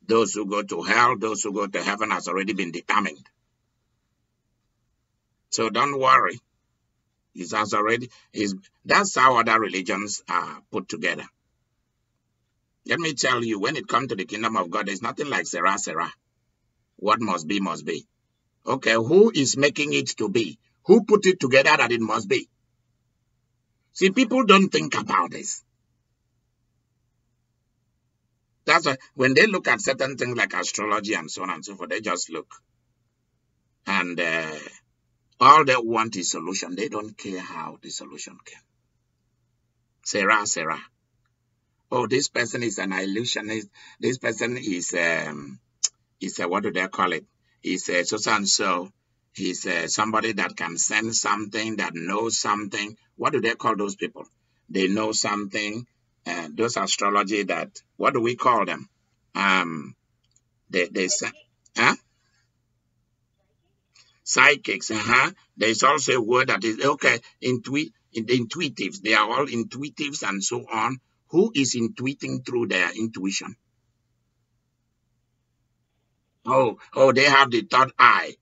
Those who go to hell, those who go to heaven has already been determined. So don't worry. It has already, that's how other religions are put together. Let me tell you, when it comes to the kingdom of God, there's nothing like Sarah, Sarah. What must be, must be. Okay, who is making it to be? Who put it together that it must be? See, people don't think about this. That's why when they look at certain things like astrology and so on and so forth, they just look. And all they want is solution. They don't care how the solution came. Sarah. Oh, this person is an illusionist. This person is what do they call it? He's so and so. He's somebody that can sense something, that knows something. What do they call those people? They know something. Those astrology that, what do we call them? They say, huh? Psychics. There's also a word that is okay. Intuitives. They are all intuitives and so on. Who is intuiting through their intuition? Oh, they have the third eye.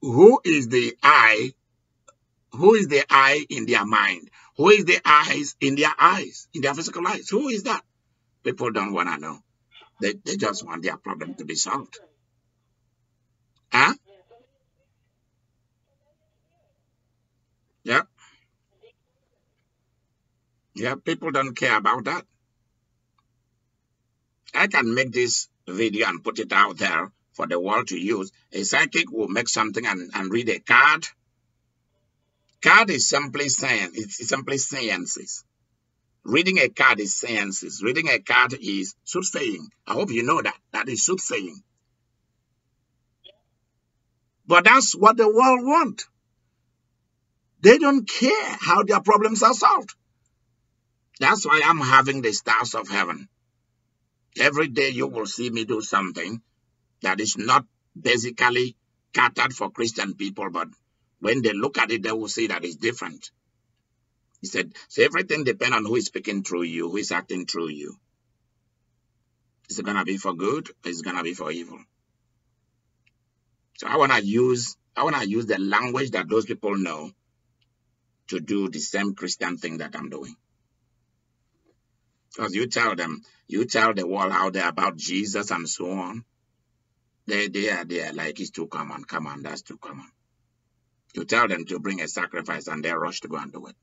Who is the eye? Who is the eye in their mind? Who is the eyes in their eyes, in their physical eyes? Who is that? People don't want to know. They just want their problem to be solved. Huh? Yeah. Yeah. People don't care about that. I can make this video and put it out there for the world to use. A psychic will make something and read a card. Card is simply science. It's simply sciences. Reading a card is sciences. Reading a card is soothsaying. I hope you know that. That is soothsaying. But that's what the world wants. They don't care how their problems are solved. That's why I'm having the stars of heaven. Every day you will see me do something that is not basically catered for Christian people, but when they look at it, they will see that it's different. He said, so everything depends on who is speaking through you, who is acting through you. Is it going to be for good or is it going to be for evil? So I want to use the language that those people know to do the same Christian thing that I'm doing. Because you tell the world out there about Jesus and so on, they are like, it's too common. Come on, that's too common. You tell them to bring a sacrifice and they rush to go and do it.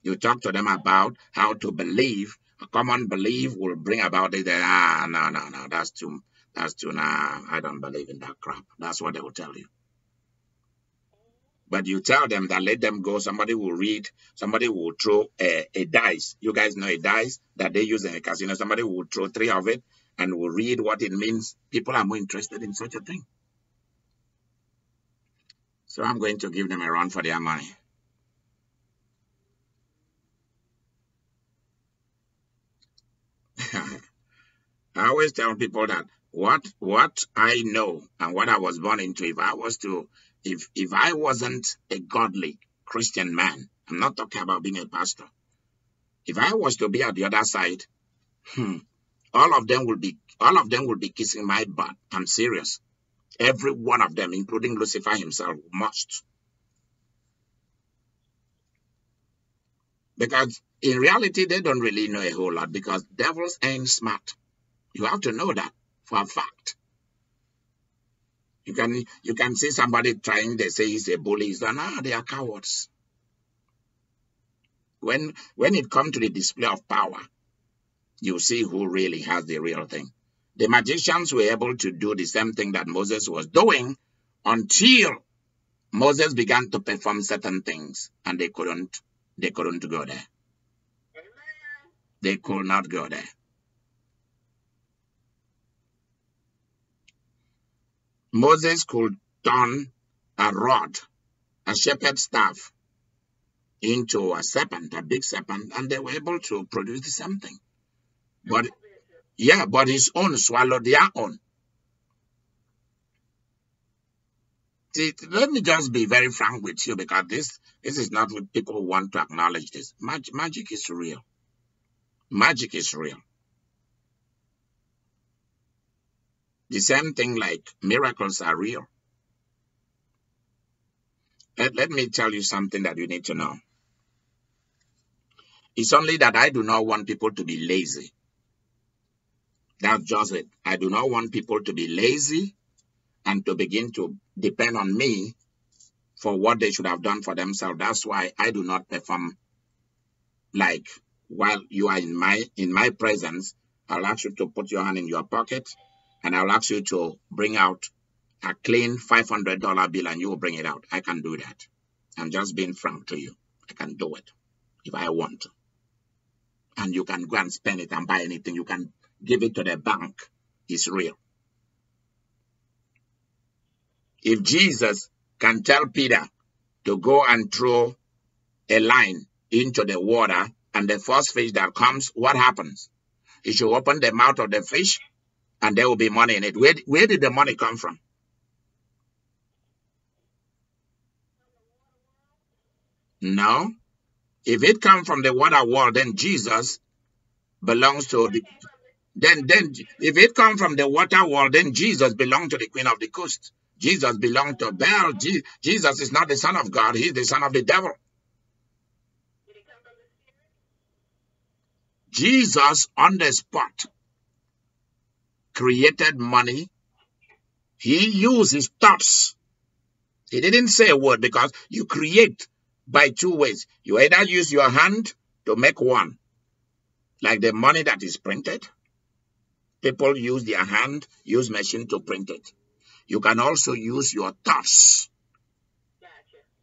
You talk to them about how to believe. A common belief will bring about it. No, that's too, I don't believe in that crap. That's what they will tell you. But you tell them that let them go. Somebody will throw a dice. You guys know a dice that they use in a casino. Somebody will throw 3 of it and will read what it means. People are more interested in such a thing. So I'm going to give them a run for their money. I always tell people that what I know and what I was born into, if I wasn't a godly Christian man, I'm not talking about being a pastor. If I was to be at the other side, all of them will be kissing my butt. I'm serious. Every one of them, including Lucifer himself, must. Because in reality, they don't really know a whole lot because devils ain't smart. You have to know that for a fact. You can see somebody trying, they say he's a bully. They are cowards. When it comes to the display of power, you see who really has the real thing. The magicians were able to do the same thing that Moses was doing until Moses began to perform certain things, and they couldn't go there. They could not go there. Moses could turn a rod, a shepherd's staff, into a serpent, a big serpent, and they were able to produce the same thing. But his own swallowed their own. See, let me just be very frank with you, because this is not what people want to acknowledge this. Magic is real. Magic is real. The same thing like miracles are real. Let me tell you something that you need to know. It's only that I do not want people to be lazy. That's just it. I do not want people to be lazy and to begin to depend on me for what they should have done for themselves. That's why I do not perform like while you are in my presence. I'll ask you to put your hand in your pocket, and I'll ask you to bring out a clean $500 bill, and you will bring it out. I can do that. I'm just being frank to you. I can do it if I want to. And you can go and spend it and buy anything. You can give it to the bank. It's real. If Jesus can tell Peter to go and throw a line into the water, and the first fish that comes, what happens? He should open the mouth of the fish, and there will be money in it. Where did the money come from? No. If it comes from the water world, then Jesus belongs to the... Then if it comes from the water world, then Jesus belongs to the Queen of the Coast. Jesus belongs to Baal. Jesus is not the Son of God. He's the son of the devil. Jesus, on the spot, created money. He used his thoughts. He didn't say a word, because you create by two ways. You either use your hand to make one, like the money that is printed. People use their hand, use machine to print it. You can also use your thoughts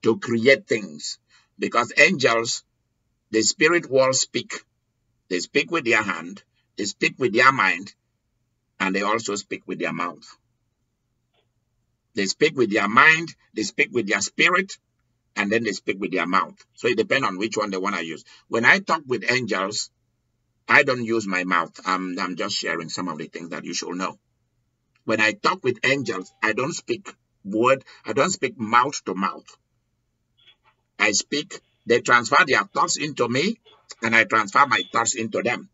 to create things, because angels, the spirit world speak. They speak with their hand, they speak with their mind, and they also speak with their mouth. They speak with their mind, they speak with their spirit, and then they speak with their mouth. So it depends on which one they want to use. When I talk with angels, I don't use my mouth. I'm just sharing some of the things that you should know. When I talk with angels, I don't speak word, I don't speak mouth to mouth. I speak, they transfer their thoughts into me, and I transfer my thoughts into them.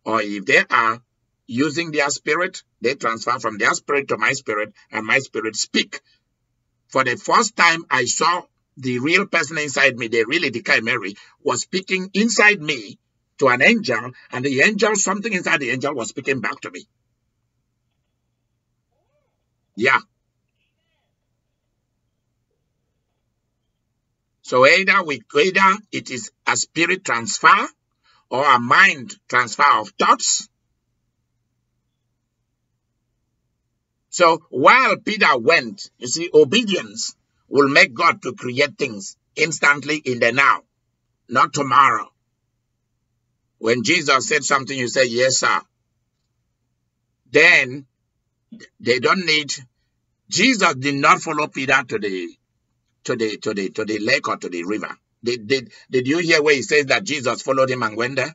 Or if they are using their spirit, they transfer from their spirit to my spirit, and my spirit speak. For the first time, I saw the real person inside me, the real Idika Imeri, was speaking inside me to an angel, and the angel, something inside the angel was speaking back to me. Yeah. So either it is a spirit transfer or a mind transfer of thoughts. So while Peter went, you see, obedience will make God to create things instantly in the now, not tomorrow. When Jesus said something, you say, yes, sir. Then they don't need... Jesus did not follow Peter to the lake or to the river. Did you hear where he says that Jesus followed him and went there?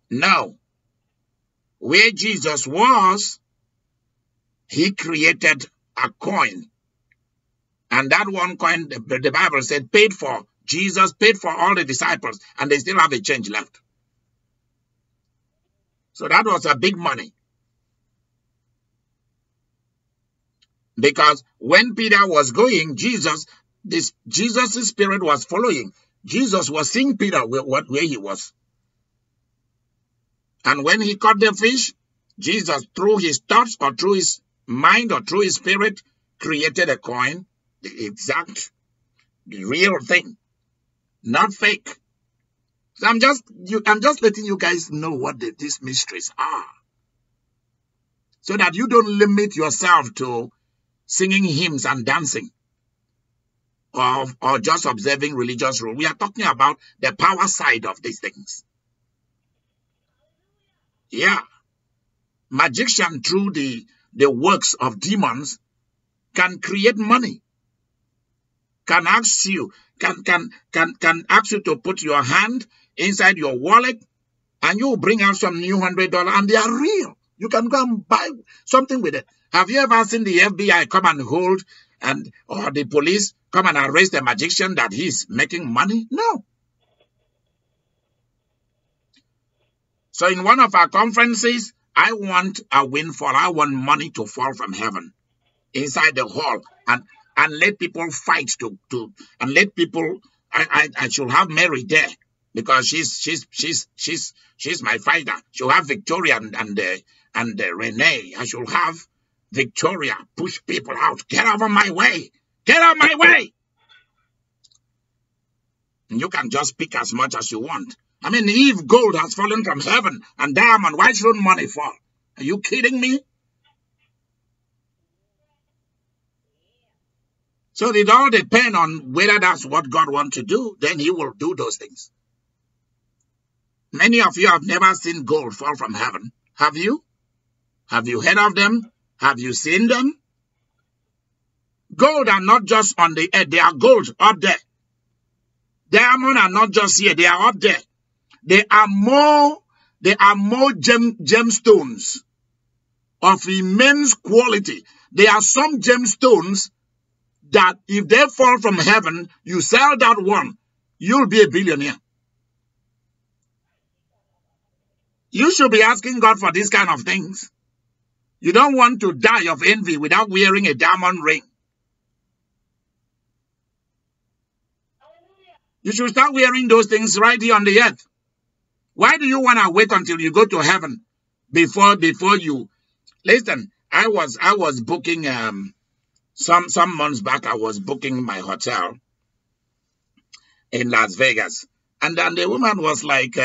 No. Where Jesus was, he created a coin. And that one coin, the Bible said, paid for. Jesus paid for all the disciples, and they still have a change left. So that was a big money. Because when Peter was going, Jesus' spirit was following. Jesus was seeing Peter where he was. And when he caught the fish, Jesus, through his thoughts or through his mind or through his spirit, created a coin, the exact, the real thing, not fake. So I'm just letting you guys know what these mysteries are, so that you don't limit yourself to singing hymns and dancing, or just observing religious rules. We are talking about the power side of these things. Yeah. Magician, through the works of demons, can create money. Can ask you to put your hand inside your wallet, and you will bring out some new $100, and they are real. You can go and buy something with it. Have you ever seen the FBI come and hold, or the police come and arrest a magician that he's making money? No. So in one of our conferences, I want a windfall. I want money to fall from heaven inside the hall, and let people fight and let people. I should have Mary there, because she's my fighter. She'll have Victoria and Renee. I should have Victoria push people out. Get out of my way! Get out of my way! And you can just pick as much as you want. I mean, if gold has fallen from heaven and diamond, why shouldn't money fall? Are you kidding me? So it all depends on whether that's what God wants to do. Then he will do those things. Many of you have never seen gold fall from heaven. Have you? Have you heard of them? Have you seen them? Gold are not just on the earth. They are gold up there. Diamonds are not just here. They are up there. They are more gemstones of immense quality. There are some gemstones that if they fall from heaven, you sell that one, you'll be a billionaire. You should be asking God for these kind of things. You don't want to die of envy without wearing a diamond ring. You should start wearing those things right here on the earth. Why do you want to wait until you go to heaven before you? Listen, I was booking some months back. I was booking my hotel in Las Vegas, and then the woman was like,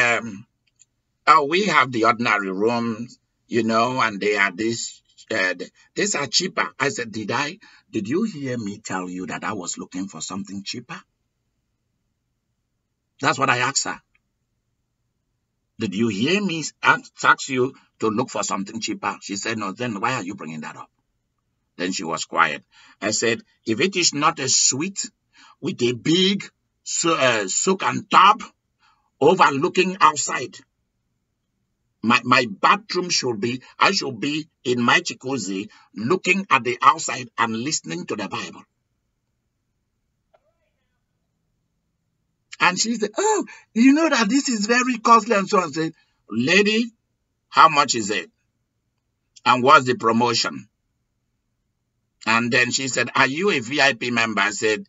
"Oh, we have the ordinary rooms, and they are these are cheaper." I said, "Did you hear me tell you that I was looking for something cheaper?" That's what I asked her. Did you hear me ask you to look for something cheaper? She said, "No." Then why are you bringing that up? Then she was quiet. I said, "If it is not a suite with a big soak and tub overlooking outside, my bathroom I should be in my jacuzzi looking at the outside and listening to the Bible." And she said, "Oh, you know that this is very costly," and so on. I said, "Lady, how much is it? And what's the promotion?" And then she said, "Are you a VIP member?" I said,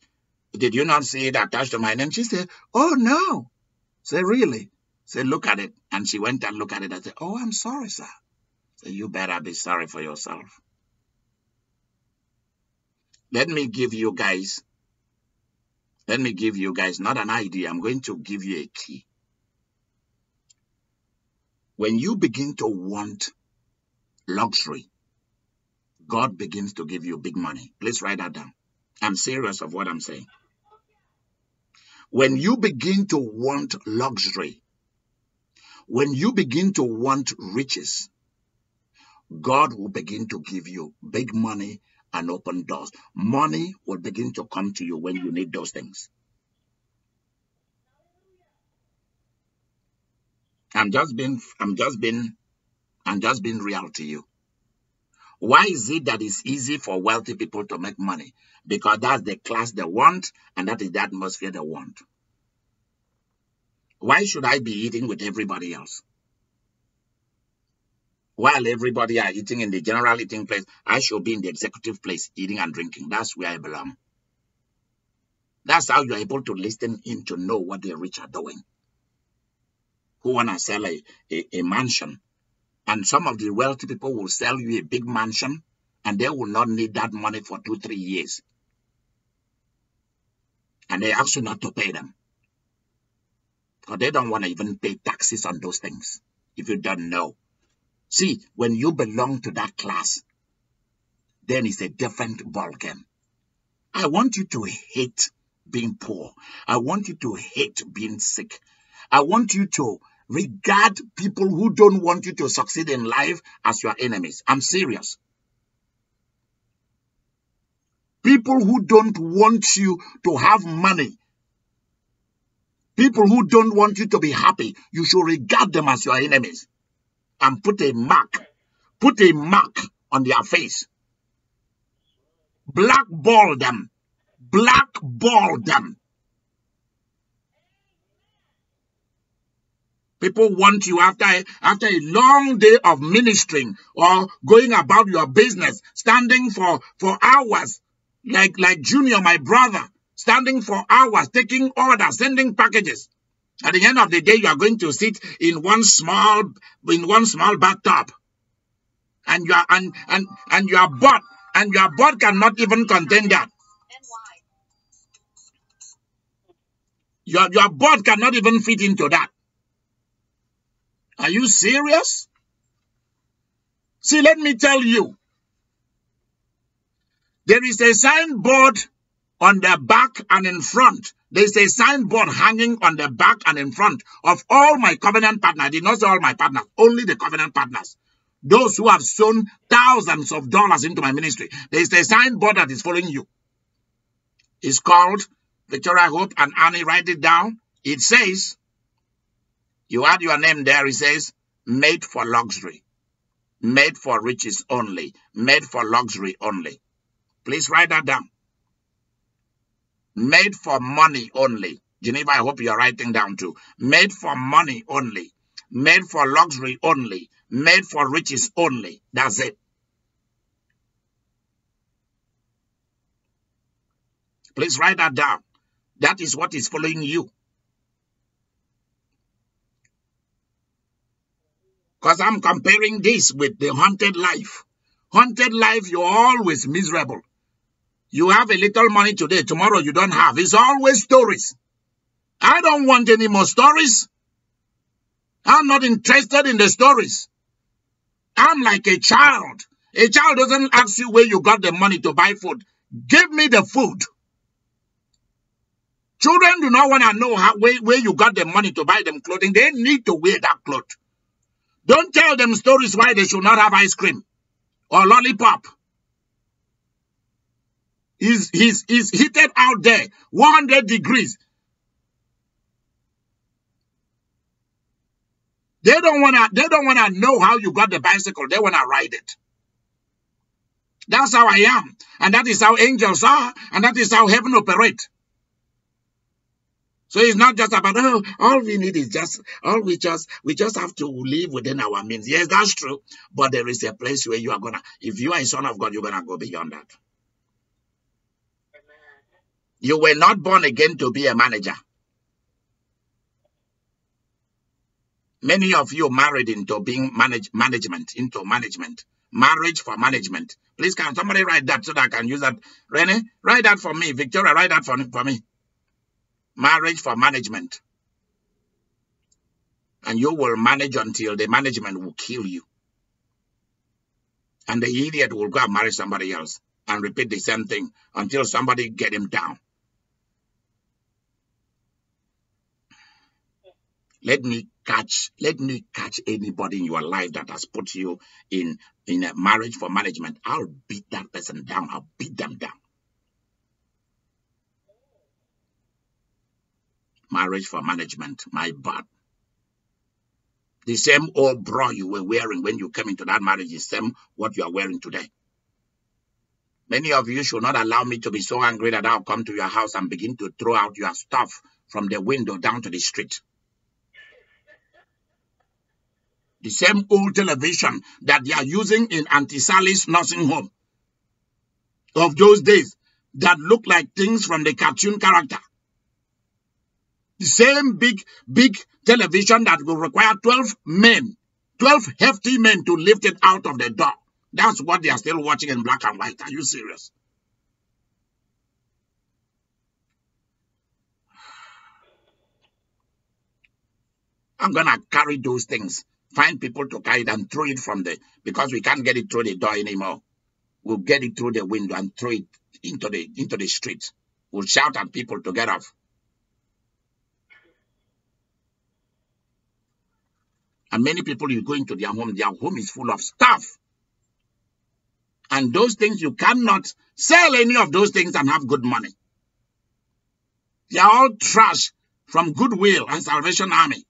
"Did you not see it attached to my name?" She said, "Oh, no." I said, "Really?" I said, "Look at it." And she went and looked at it. I said, "Oh, I'm sorry, sir." I said, "You better be sorry for yourself." Let me give you guys not an idea. I'm going to give you a key. When you begin to want luxury, God begins to give you big money. Please write that down. I'm serious of what I'm saying. When you begin to want luxury, when you begin to want riches, God will begin to give you big money and open doors. Money will begin to come to you when you need those things. I'm just being real to you. Why is it that it's easy for wealthy people to make money? Because that's the class they want, and that is the atmosphere they want. Why should I be eating with everybody else? While everybody are eating in the general eating place, I should be in the executive place, eating and drinking. That's where I belong. That's how you're able to listen in to know what the rich are doing. Who want to sell a mansion. And some of the wealthy people will sell you a big mansion, and they will not need that money for 2-3 years. And they ask you not to pay them. Because they don't want to even pay taxes on those things, if you don't know. See, when you belong to that class, then it's a different ballgame. I want you to hate being poor. I want you to hate being sick. I want you to regard people who don't want you to succeed in life as your enemies. I'm serious. People who don't want you to have money, people who don't want you to be happy, you should regard them as your enemies and put a mark on their face. Blackball them. Blackball them. People want you after a long day of ministering or going about your business, standing for hours, like Junior, my brother, standing for hours, taking orders, sending packages. At the end of the day, you are going to sit in one small bathtub, and you are bored, and your board cannot even contain that. Your board cannot even fit into that. Are you serious? See, let me tell you. There is a signboard on the back and in front. There is a signboard hanging on the back and in front of all my covenant partners. I did not say all my partners, only the covenant partners. Those who have sown thousands of dollars into my ministry. There is a signboard that is following you. It's called Victoria Hope and Annie. Write it down. It says, you add your name there. It says, made for luxury, made for riches only, made for luxury only. Please write that down. Made for money only. Geneva, I hope you're writing down too. Made for money only. Made for luxury only. Made for riches only. That's it. Please write that down. That is what is following you. Because I'm comparing this with the haunted life. Haunted life, you're always miserable. You have a little money today, tomorrow you don't have. It's always stories. I don't want any more stories. I'm not interested in the stories. I'm like a child. A child doesn't ask you where you got the money to buy food. Give me the food. Children do not want to know where you got the money to buy them clothing. They need to wear that cloth. Don't tell them stories why they should not have ice cream or lollipop. He's heated out there, 100 degrees. They don't wanna know how you got the bicycle. They wanna ride it. That's how I am, and that is how angels are, and that is how heaven operates. So it's not just about, oh, all we need is we just have to live within our means. Yes, that's true, but there is a place where you are gonna, if you are a son of God, you're gonna go beyond that. You were not born again to be a manager. Many of you married into being management. Marriage for management. Please, can somebody write that so that I can use that? Rene, write that for me. Victoria, write that for me. Marriage for management. And you will manage until the management will kill you. And the idiot will go and marry somebody else and repeat the same thing until somebody get him down. Let me catch anybody in your life that has put you in a marriage for management. I'll beat that person down. I'll beat them down. Marriage for management, my bad. The same old bra you were wearing when you came into that marriage is the same what you are wearing today. Many of you should not allow me to be so angry that I'll come to your house and begin to throw out your stuff from the window down to the street. The same old television that they are using in Auntie Sally's nursing home of those days that look like things from the cartoon character. The same big television that will require 12 hefty men to lift it out of the door. That's what they are still watching in black and white. Are you serious? I'm going to carry those things. Find people to carry it and throw it from because we can't get it through the door anymore. We'll get it through the window and throw it into the street. We'll shout at people to get off. And many people, you go into their home is full of stuff. And those things, you cannot sell any of those things and have good money. They are all trash from Goodwill and Salvation Army.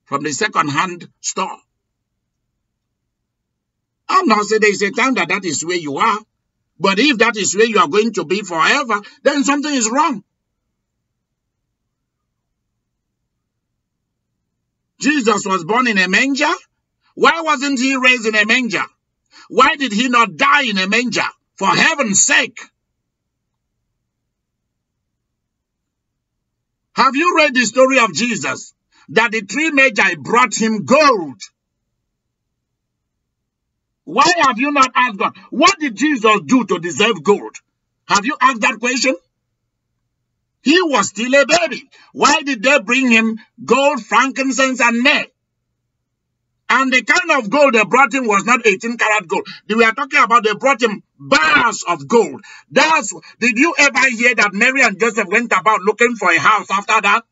From the second-hand store. I'm not saying there is a time that is where you are. But if that is where you are going to be forever, then something is wrong. Jesus was born in a manger. Why wasn't he raised in a manger? Why did he not die in a manger? For heaven's sake. Have you read the story of Jesus? That the three magi brought him gold. Why have you not asked God? What did Jesus do to deserve gold? Have you asked that question? He was still a baby. Why did they bring him gold, frankincense, and myrrh? And the kind of gold they brought him was not 18 karat gold. They were talking about they brought him bars of gold. Did you ever hear that Mary and Joseph went about looking for a house after that?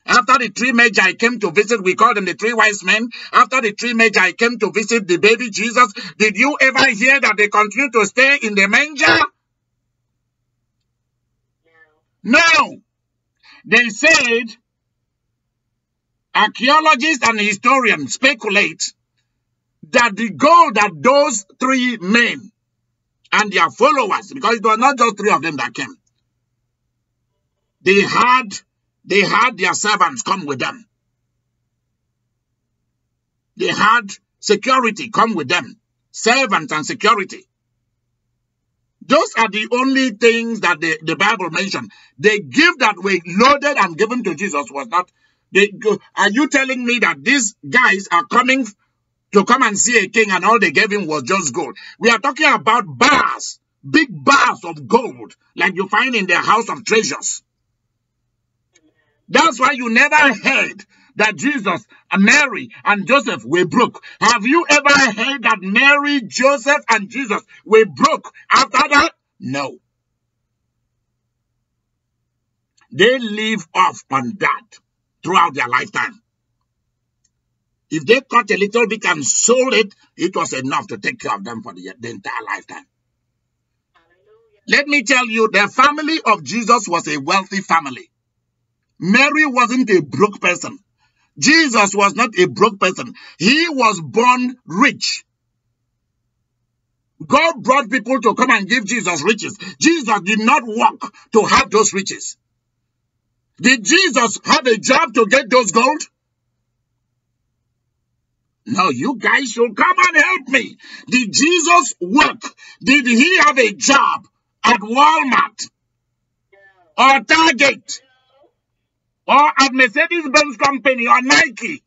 After the three magi came to visit, we call them the three wise men. After the three magi came to visit the baby Jesus, did you ever hear that they continued to stay in the manger? No. They said, archaeologists and historians speculate that the gold that those three men and their followers, because it was not just three of them that came, they had their servants come with them. They had security come with them. Servants and security. Those are the only things that the Bible mentioned. The gift that were loaded and given to Jesus was not. Are you telling me that these guys are coming to come and see a king and all they gave him was just gold? We are talking about bars, big bars of gold, like you find in the house of treasures. That's why you never heard that Jesus, Mary, and Joseph were broke. Have you ever heard that Mary, Joseph, and Jesus were broke after that? No. They live off on that throughout their lifetime. If they cut a little bit and sold it, it was enough to take care of them for the entire lifetime. Let me tell you, the family of Jesus was a wealthy family. Mary wasn't a broke person. Jesus was not a broke person. He was born rich. God brought people to come and give Jesus riches. Jesus did not work to have those riches. Did Jesus have a job to get those gold? No, you guys should come and help me. Did Jesus work? Did he have a job at Walmart or Target or at Mercedes-Benz Company or Nike?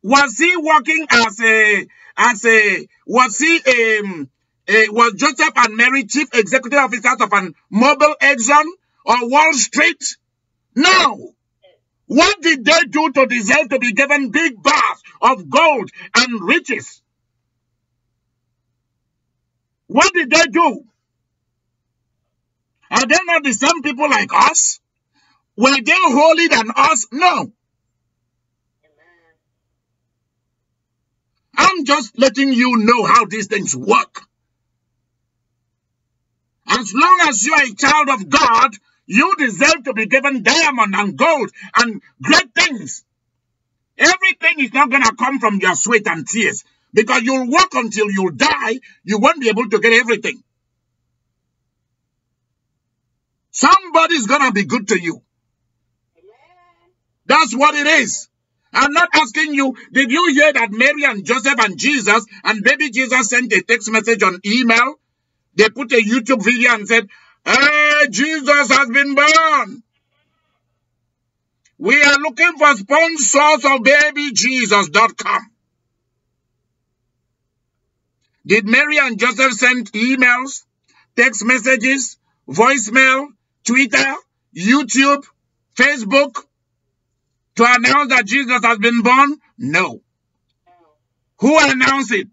Was he working was Joseph and Mary chief executive officers of an mobile Exxon or Wall Street? No. What did they do to deserve to be given big bars of gold and riches? What did they do? Are they not the same people like us? Were they holier than us? No. I'm just letting you know how these things work. As long as you are a child of God, you deserve to be given diamond and gold and great things. Everything is not going to come from your sweat and tears, because you'll work until you die. You won't be able to get everything. Somebody's going to be good to you. That's what it is. I'm not asking you, did you hear that Mary and Joseph and Jesus and baby Jesus sent a text message on email? They put a YouTube video and said, "Hey, Jesus has been born. We are looking for sponsors of babyjesus.com. Did Mary and Joseph send emails, text messages, voicemail, Twitter, YouTube, Facebook to announce that Jesus has been born? No. Who announced it?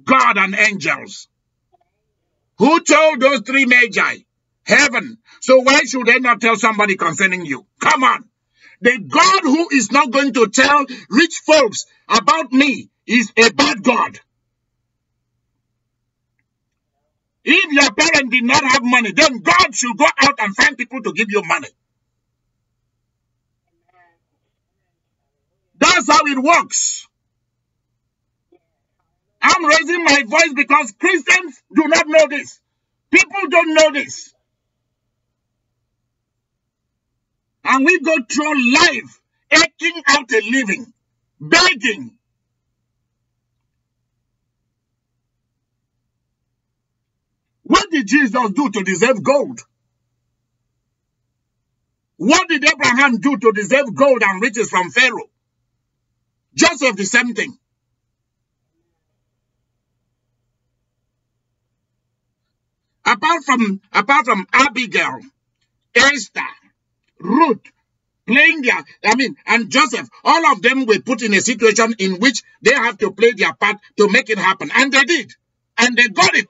God and angels. Who told those three magi? Heaven. So why should they not tell somebody concerning you? Come on. The God who is not going to tell rich folks about me is a bad God. If your parent did not have money, then God should go out and find people to give you money. That's how it works. I'm raising my voice because Christians do not know this. People don't know this. And we go through life aching out a living, begging. What did Jesus do to deserve gold? What did Abraham do to deserve gold and riches from Pharaoh? Joseph, the same thing. Apart from Abigail, Esther, Ruth, playing their, and Joseph, all of them were put in a situation in which they have to play their part to make it happen. And they did. And they got it.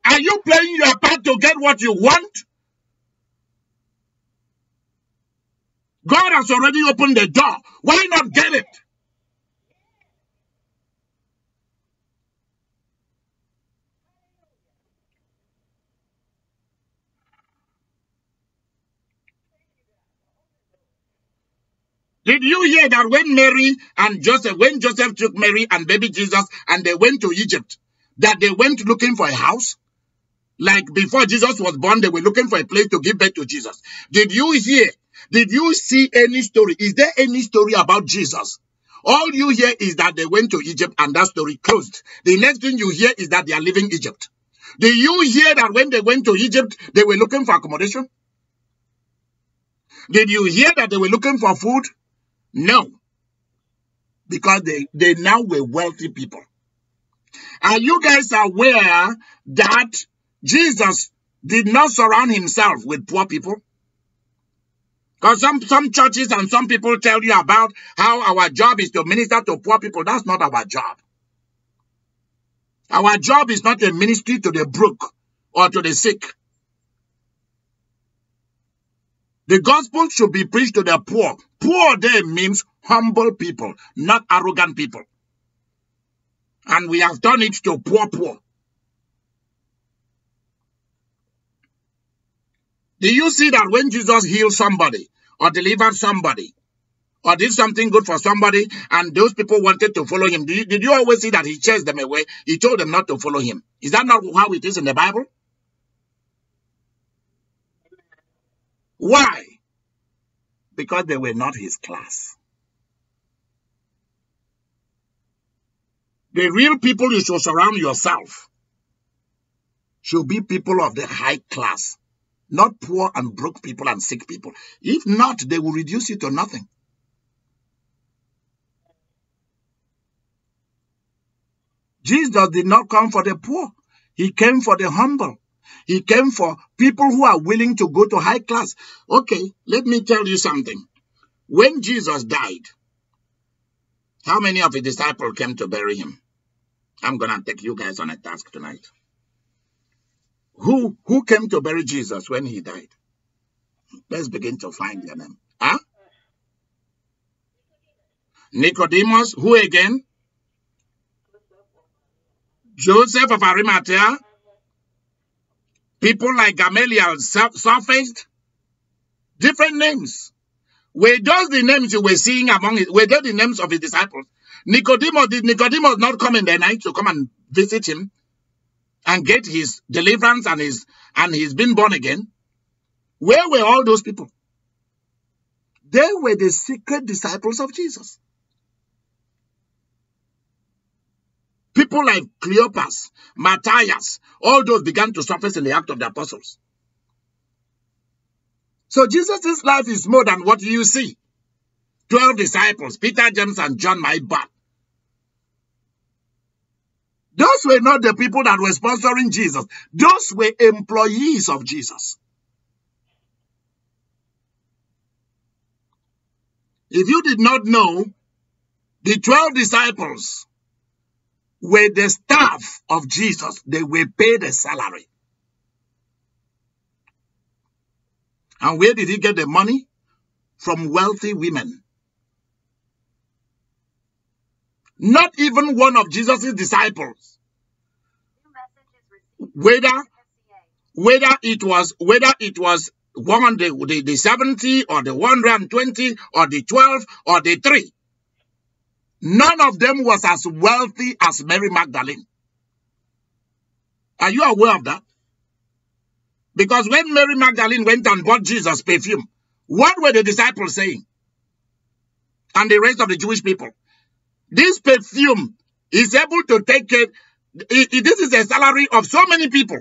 Are you playing your part to get what you want? God has already opened the door. Why not get it? Did you hear that when Joseph took Mary and baby Jesus and they went to Egypt, that they went looking for a house? Like before Jesus was born, they were looking for a place to give birth to Jesus. Did you hear? Did you see any story? Is there any story about Jesus? All you hear is that they went to Egypt and that story closed. The next thing you hear is that they are leaving Egypt. Did you hear that when they went to Egypt, they were looking for accommodation? Did you hear that they were looking for food? No. Because they now were wealthy people. Are you guys aware that Jesus did not surround himself with poor people? Because some churches and some people tell you about how our job is to minister to poor people. That's not our job. Our job is not a ministry to the broke or to the sick. The gospel should be preached to the poor. Poor there means humble people, not arrogant people. And we have done it to poor. Do you see that when Jesus healed somebody or delivered somebody or did something good for somebody and those people wanted to follow him, did you always see that he chased them away? He told them not to follow him. Is that not how it is in the Bible? Why? Because they were not his class. The real people you should surround yourself should be people of the high class, not poor and broke people and sick people. If not, they will reduce you to nothing. Jesus did not come for the poor. He came for the humble. He came for people who are willing to go to high class. Okay, let me tell you something. When Jesus died, how many of his disciples came to bury him? I'm going to take you guys on a task tonight. Who came to bury Jesus when he died? Let's begin to find their name. Huh? Nicodemus. Who again? Joseph of Arimathea. People like Gamaliel surfaced. Different names. Were those the names you were seeing among it? Were those the names of his disciples? Nicodemus, did Nicodemus not come in the night to come and visit him and get his deliverance and he's been born again? Where were all those people? They were the secret disciples of Jesus. People like Cleopas, Matthias, all those began to surface in the Act of the Apostles. So Jesus' life is more than what you see. 12 disciples, Peter, James, and John, my bad. Those were not the people that were sponsoring Jesus. Those were employees of Jesus. If you did not know, the 12 disciples were the staff of Jesus. They were paid a salary. And where did he get the money? From wealthy women. Not even one of Jesus' disciples. Whether it was 100, the 70 or the 120 or the 12 or the 3. None of them was as wealthy as Mary Magdalene. Are you aware of that? Because when Mary Magdalene went and bought Jesus perfume, what were the disciples saying? And the rest of the Jewish people? This perfume is able to take care. This is a salary of so many people.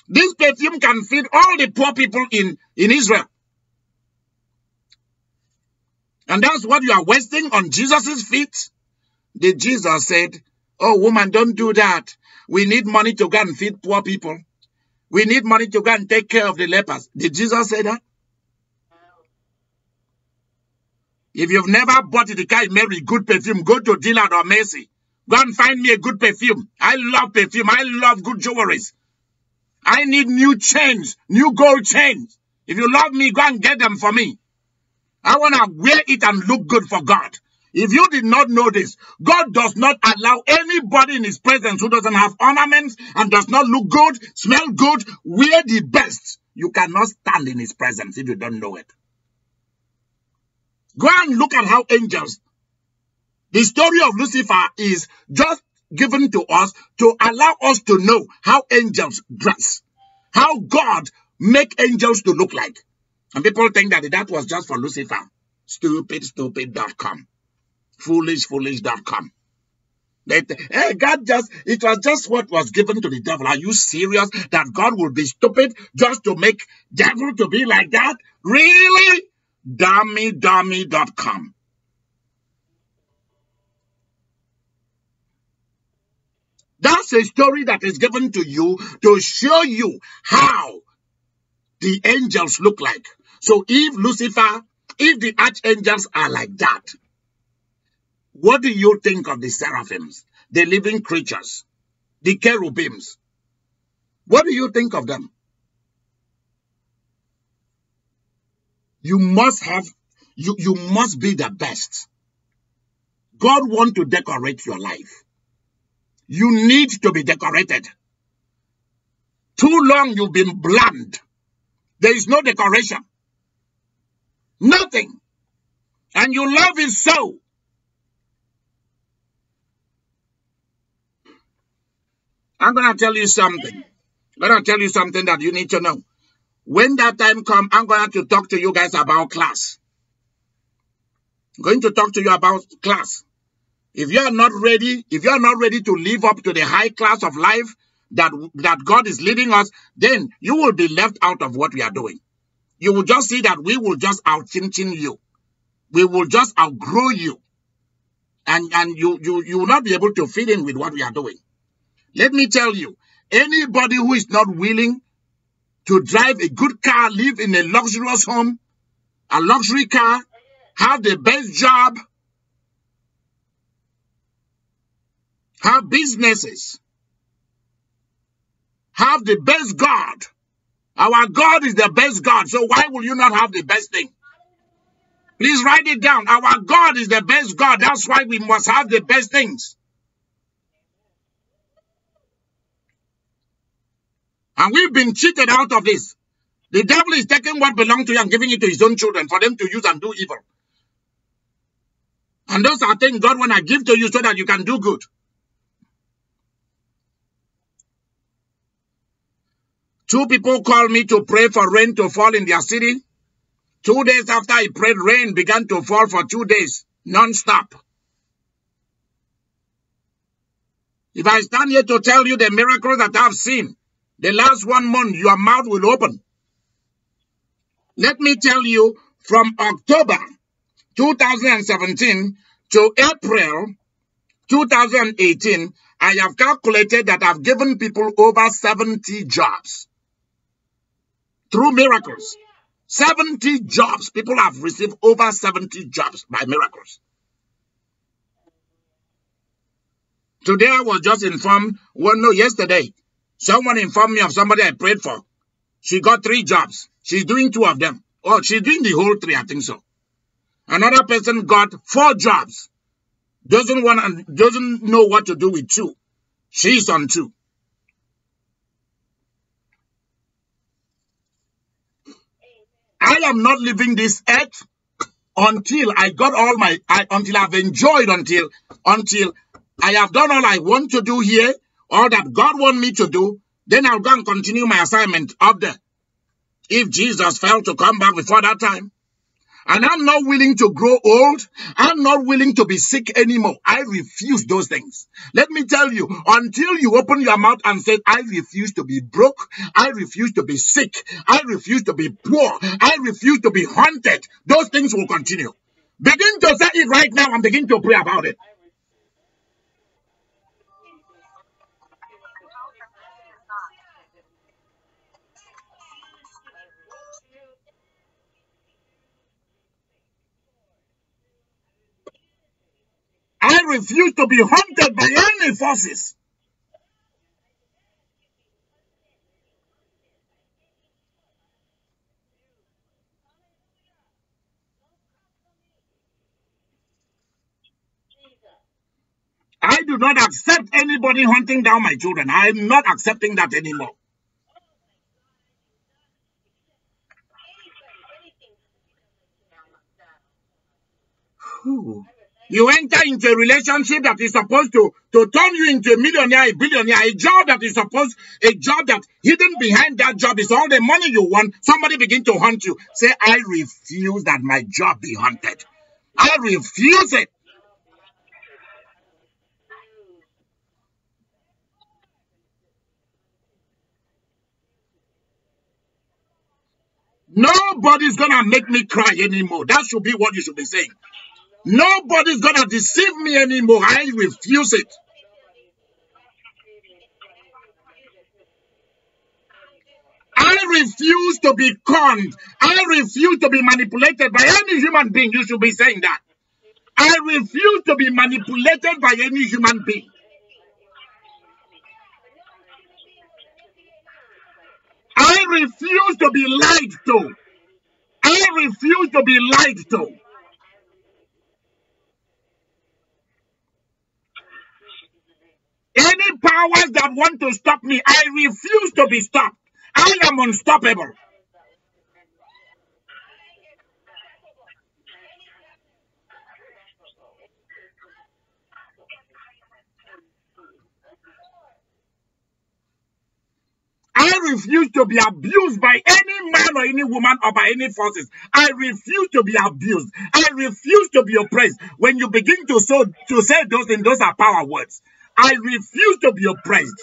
This perfume can feed all the poor people in Israel. And that's what you are wasting on Jesus' feet. Did Jesus said, oh, woman, don't do that. We need money to go and feed poor people. We need money to go and take care of the lepers. Did Jesus say that? If you've never bought Idika Imeri good perfume, go to Dillard or Macy. Go and find me a good perfume. I love perfume. I love good jewelries. I need new chains, new gold chains. If you love me, go and get them for me. I want to wear it and look good for God. If you did not know this, God does not allow anybody in his presence who doesn't have ornaments and does not look good, smell good, wear the best. You cannot stand in his presence if you don't know it. Go and look at how angels, the story of Lucifer is just given to us to allow us to know how angels dress, how God make angels to look like. And people think that was just for Lucifer. Stupid.com. Foolish.com. It was just what was given to the devil. Are you serious that God will be stupid just to make devil to be like that? Really? Dummy.com. That's a story that is given to you to show you how the angels look like. So if Lucifer, if the archangels are like that, what do you think of the seraphims, the living creatures, the cherubims? What do you think of them? You must be the best. God wants to decorate your life. You need to be decorated. Too long you've been bland. There is no decoration. Nothing. And you love it so. I'm going to tell you something. I'm going to tell you something that you need to know. When that time comes, I'm going to talk to you guys about class. I'm going to talk to you about class. If you are not ready to live up to the high class of life that God is leading us, then you will be left out of what we are doing. You will just see that we will just out-chin-chin you. We will just outgrow you. And you will not be able to fit in with what we are doing. Let me tell you, anybody who is not willing to drive a good car, live in a luxurious home, a luxury car, have the best job, have businesses, have the best God. Our God is the best God, so why will you not have the best thing? Please write it down. Our God is the best God. That's why we must have the best things. And we've been cheated out of this. The devil is taking what belongs to you and giving it to his own children for them to use and do evil. And those are things God want to give to you so that you can do good. 2 people called me to pray for rain to fall in their city. 2 days after I prayed, rain began to fall for 2 days, non-stop. If I stand here to tell you the miracles that I've seen, the last 1 month, your mouth will open. Let me tell you, from October 2017 to April 2018, I have calculated that I've given people over 70 jobs. Through miracles. 70 jobs. People have received over 70 jobs by miracles. Today I was just informed, yesterday, someone informed me of somebody I prayed for. She got 3 jobs. She's doing 2 of them. Oh, she's doing the whole 3, I think so. Another person got 4 jobs. Doesn't know what to do with 2. She's on 2. I am not leaving this earth until I got all until I've enjoyed, until I have done all I want to do here, all that God wants me to do, then I'll go and continue my assignment up there. If Jesus failed to come back before that time. And I'm not willing to grow old. I'm not willing to be sick anymore. I refuse those things. Let me tell you, until you open your mouth and say, I refuse to be broke. I refuse to be sick. I refuse to be poor. I refuse to be haunted. Those things will continue. Begin to say it right now and begin to pray about it. refuse to be haunted by any forces. I do not accept anybody hunting down my children. I am not accepting that anymore. You enter into a relationship that is supposed to turn you into a millionaire, a billionaire, a job that hidden behind that job is all the money you want. Somebody begin to hunt you. Say, I refuse that my job be hunted. I refuse it. Nobody's gonna make me cry anymore. That should be what you should be saying. Nobody's gonna deceive me anymore. I refuse it. I refuse to be conned. I refuse to be manipulated by any human being. You should be saying that. I refuse to be manipulated by any human being. I refuse to be lied to. I refuse to be lied to. Any powers that want to stop me, I refuse to be stopped. I am unstoppable. I refuse to be abused by any man or any woman or by any forces. I refuse to be abused. I refuse to be oppressed. When you begin to say those things, those are power words. I refuse to be oppressed.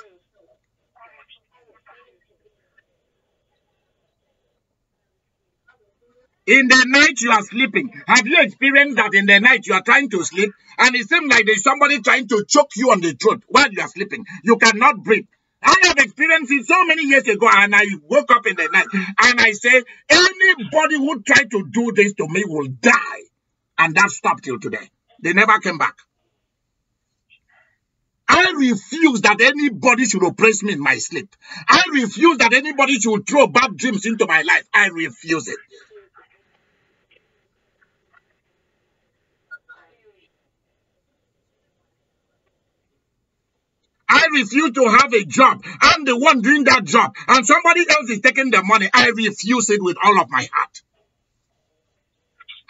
In the night you are sleeping. Have you experienced that in the night you are trying to sleep and it seems like there's somebody trying to choke you on the throat while you are sleeping? You cannot breathe. I have experienced it so many years ago and I woke up in the night and I say, anybody who tried to do this to me will die. And that stopped till today. They never came back. I refuse that anybody should oppress me in my sleep. I refuse that anybody should throw bad dreams into my life. I refuse it. I refuse to have a job. I'm the one doing that job. And somebody else is taking the money. I refuse it with all of my heart.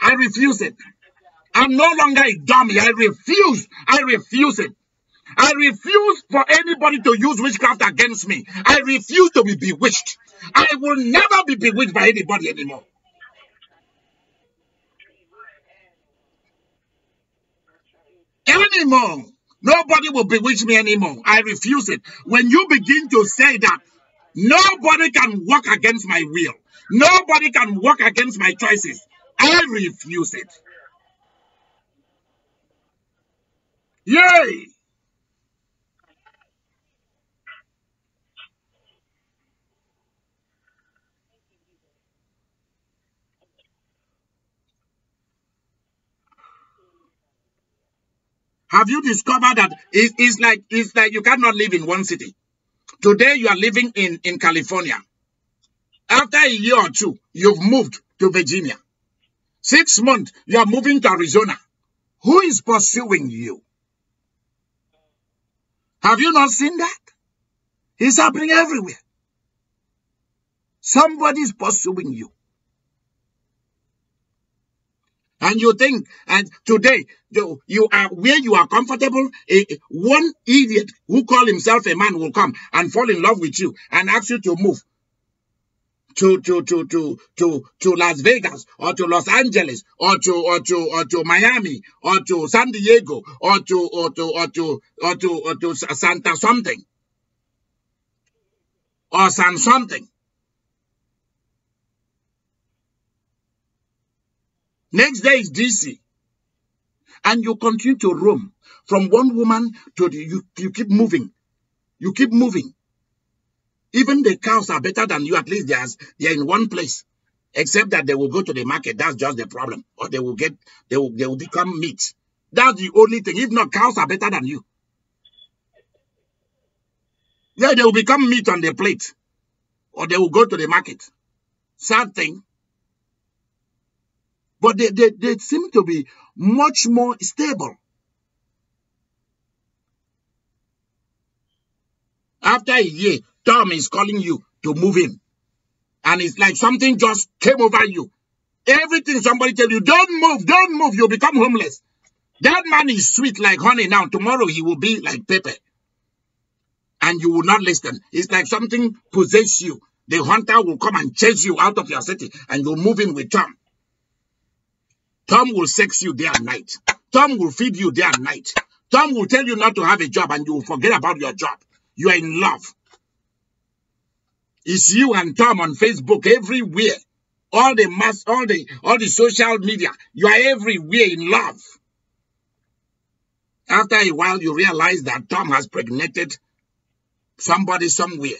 I refuse it. I'm no longer a dummy. I refuse. I refuse it. I refuse for anybody to use witchcraft against me. I refuse to be bewitched. I will never be bewitched by anybody anymore. Anymore. Nobody will bewitch me anymore. I refuse it. When you begin to say that, nobody can work against my will. Nobody can work against my choices. I refuse it. Yay! Have you discovered that it's like you cannot live in one city? Today you are living in California. After a year or two, you've moved to Virginia. 6 months, you are moving to Arizona. Who is pursuing you? Have you not seen that? It's happening everywhere. Somebody's pursuing you. And you think, and today, you are where you are comfortable, one idiot who call himself a man will come and fall in love with you and ask you to move to Las Vegas or to Los Angeles or to Miami or to San Diego or to Santa something or San something. Next day is DC. And you continue to roam from one woman to you keep moving. You keep moving. Even the cows are better than you. At least they're in one place. Except that they will go to the market. That's just the problem. Or they will become meat. That's the only thing. If not, cows are better than you. Yeah, they will become meat on their plate. Or they will go to the market. Sad thing. But they seem to be much more stable. After a year, Tom is calling you to move in. And it's like something just came over you. Everything somebody tell you, don't move, you'll become homeless. That man is sweet like honey now. Tomorrow he will be like pepper. And you will not listen. It's like something possesses you. The hunter will come and chase you out of your city and you'll move in with Tom. Tom will sex you day and night. Tom will feed you day and night. Tom will tell you not to have a job and you will forget about your job. You are in love. It's you and Tom on Facebook everywhere. All the social media. You are everywhere in love. After a while, you realize that Tom has pregnated somebody somewhere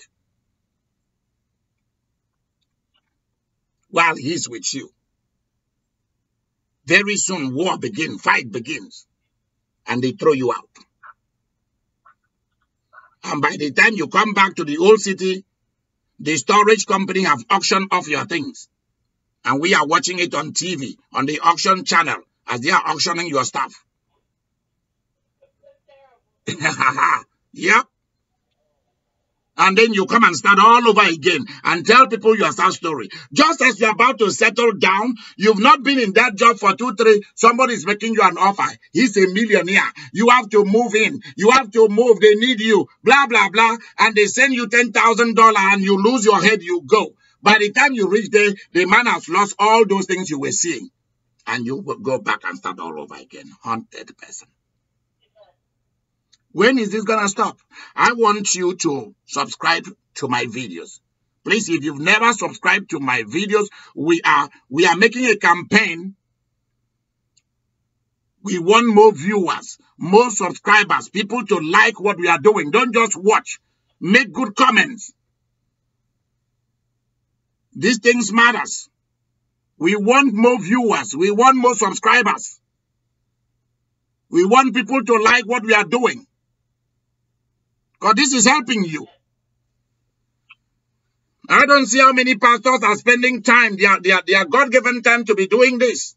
while he's with you. Very soon, war begins, fight begins, and they throw you out. And by the time you come back to the old city, the storage company have auctioned off your things. And we are watching it on TV, on the auction channel, as they are auctioning your stuff. Yep. And then you come and start all over again and tell people your sad story. Just as you're about to settle down, you've not been in that job for 2, 3, somebody's making you an offer. He's a millionaire. You have to move in. You have to move. They need you. Blah, blah, blah. And they send you $10,000 and you lose your head, you go. By the time you reach there, the man has lost all those things you were seeing. And you will go back and start all over again. Haunted person. When is this going to stop? I want you to subscribe to my videos. Please, if you've never subscribed to my videos, we are making a campaign. We want more viewers, more subscribers, people to like what we are doing. Don't just watch. Make good comments. These things matters. We want more viewers. We want more subscribers. We want people to like what we are doing. Because this is helping you. I don't see how many pastors are spending time, their God-given time to be doing this.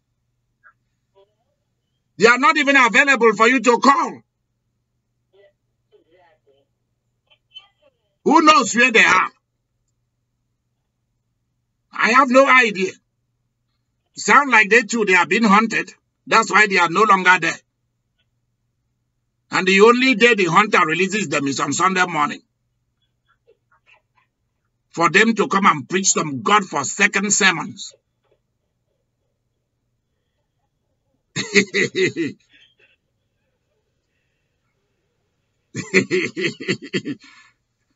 They are not even available for you to call. Who knows where they are? I have no idea. Sound like they too, they are being hunted. That's why they are no longer there. And the only day the hunter releases them is on Sunday morning. For them to come and preach some God-forsaken sermons.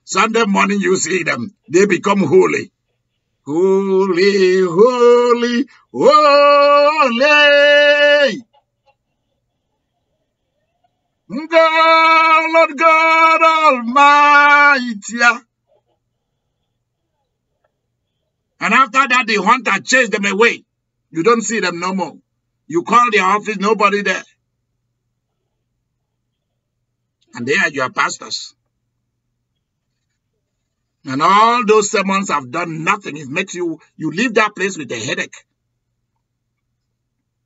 Sunday morning you see them. They become holy. Holy, holy, holy. God, Lord God Almighty. And after that, the hunter chased them away. You don't see them no more. You call their office, nobody there. And they are your pastors. And all those sermons have done nothing. It makes you leave that place with a headache.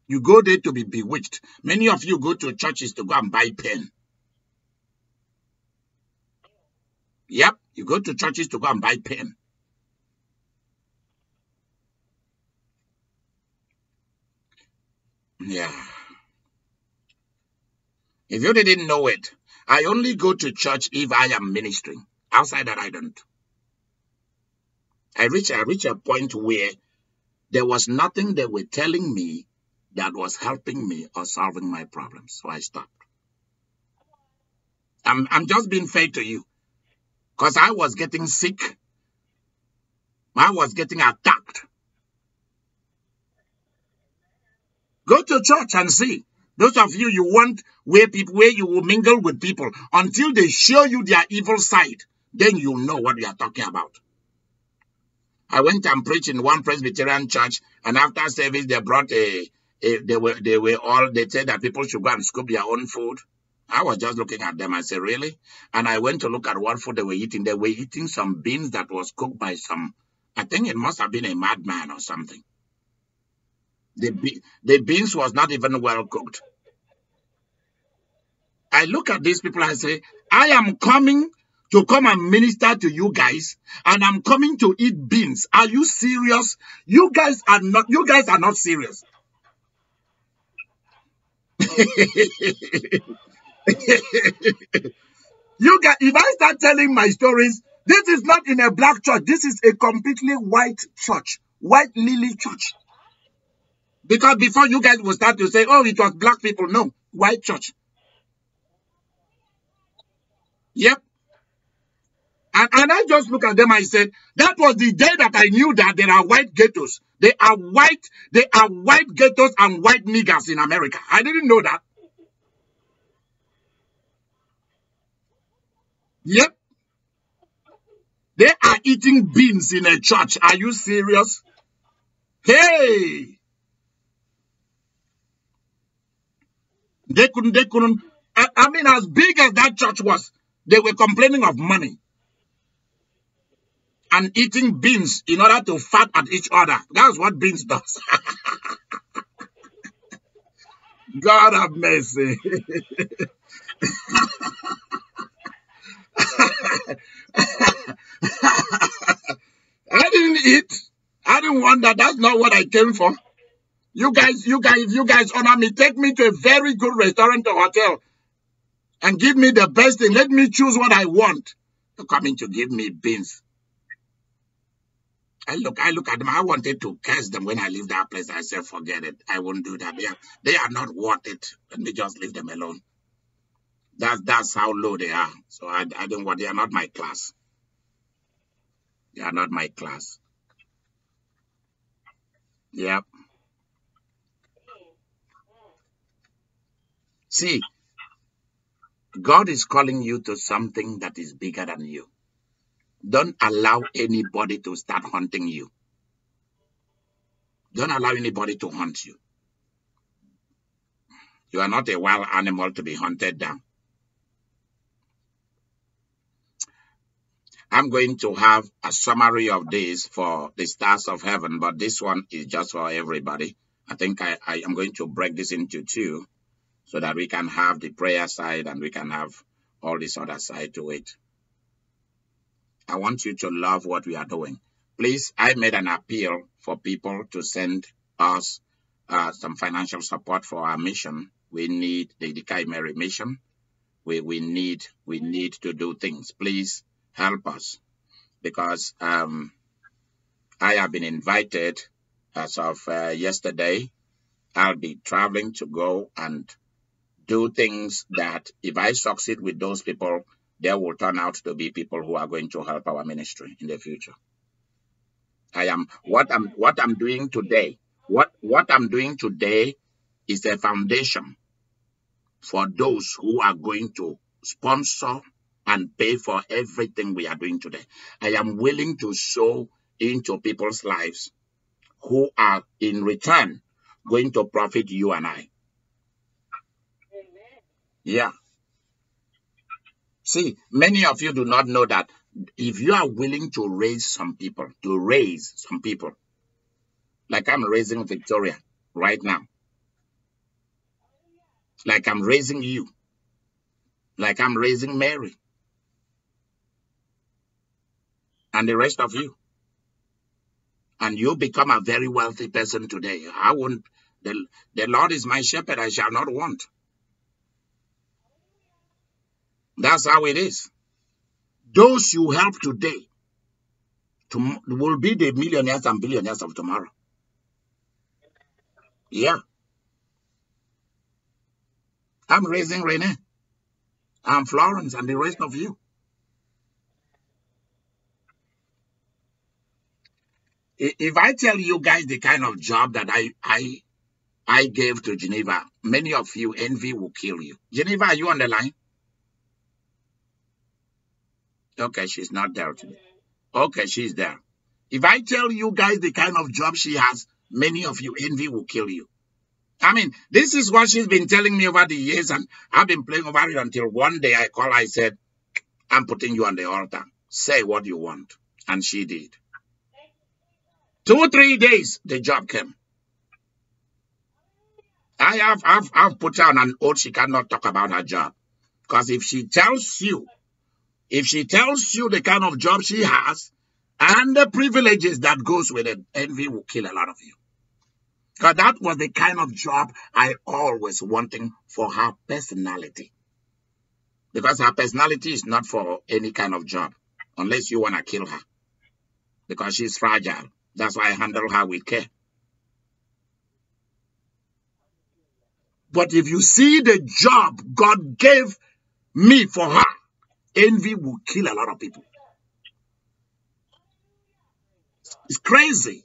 You go there to be bewitched. Many of you go to churches to go and buy pen. Yep, you go to churches to go and buy pen. Yeah. If you didn't know it, I only go to church if I am ministering. Outside that, I don't. I reach a point where there was nothing they were telling me that was helping me or solving my problems. So I stopped. I'm just being fair to you. Because I was getting sick. I was getting attacked. Go to church and see. Those of you want where you will mingle with people until they show you their evil side. Then you know what we are talking about. I went and preached in one Presbyterian church, and after service they brought a They said that people should go and scoop their own food. I was just looking at them. I said, really? And I went to look at what food they were eating. They were eating some beans that was cooked by I think it must have been a madman or something. The beans was not even well cooked. I look at these people, I say, I am coming to come and minister to you guys, and I'm coming to eat beans. Are you serious? You guys are not serious. You guys, if I start telling my stories, this is not in a black church. This is a completely white church, white lily church. Because before you guys will start to say, oh, it was black people. No, white church. Yep. And I just look at them, I said, that was the day that I knew that there are white ghettos. They are white ghettos and white niggers in America. I didn't know that. Yep. They are eating beans in a church. Are you serious? Hey! They couldn't. I mean, as big as that church was, they were complaining of money and eating beans in order to fat at each other. That's what beans does. God have mercy. I didn't eat. I didn't want that. That's not what I came for. You guys honor me. Take me to a very good restaurant or hotel and give me the best thing. Let me choose what I want. You're coming to give me beans. I look at them. I wanted to curse them when I leave that place. I said, forget it. I won't do that. They are not worth it. Let me just leave them alone. That's how low they are. So I don't want. They are not my class. They are not my class. Yep. See, God is calling you to something that is bigger than you. Don't allow anybody to start hunting you. Don't allow anybody to hunt you. You are not a wild animal to be hunted down. I'm going to have a summary of this for the stars of heaven, but this one is just for everybody. I think I am going to break this into two so that we can have the prayer side and we can have all this other side to it. I want you to love what we are doing. Please, I made an appeal for people to send us some financial support for our mission. We need the Idika Imeri mission. We need to do things. Please help us, because I have been invited as of yesterday. I'll be traveling to go and do things that if I succeed with those people, they will turn out to be people who are going to help our ministry in the future. What I'm doing today. What I'm doing today is a foundation for those who are going to sponsor and pay for everything we are doing today. I am willing to sow into people's lives who are in return going to profit you and I. Yeah. See, many of you do not know that if you are willing to raise some people, like I'm raising Victoria right now, like I'm raising you, like I'm raising Mary, and the rest of you, and you become a very wealthy person today, the Lord is my shepherd, I shall not want. That's how it is. Those you help today will be the millionaires and billionaires of tomorrow. Yeah. I'm raising Renee. I'm Florence and the rest of you. If I tell you guys the kind of job that I gave to Geneva, many of you, envy will kill you. Geneva, are you on the line? Okay, she's not there today. Okay, she's there. If I tell you guys the kind of job she has, many of you, envy will kill you. I mean, this is what she's been telling me over the years, and I've been playing over it until one day I called. I said, I'm putting you on the altar. Say what you want. And she did. 2 3 days, the job came. I've put her on an oath she cannot talk about her job. Because if she tells you the kind of job she has and the privileges that goes with it, envy will kill a lot of you. Because that was the kind of job I always wanted for her personality. Because her personality is not for any kind of job, unless you want to kill her. Because she's fragile. That's why I handle her with care. But if you see the job God gave me for her, envy will kill a lot of people. It's crazy.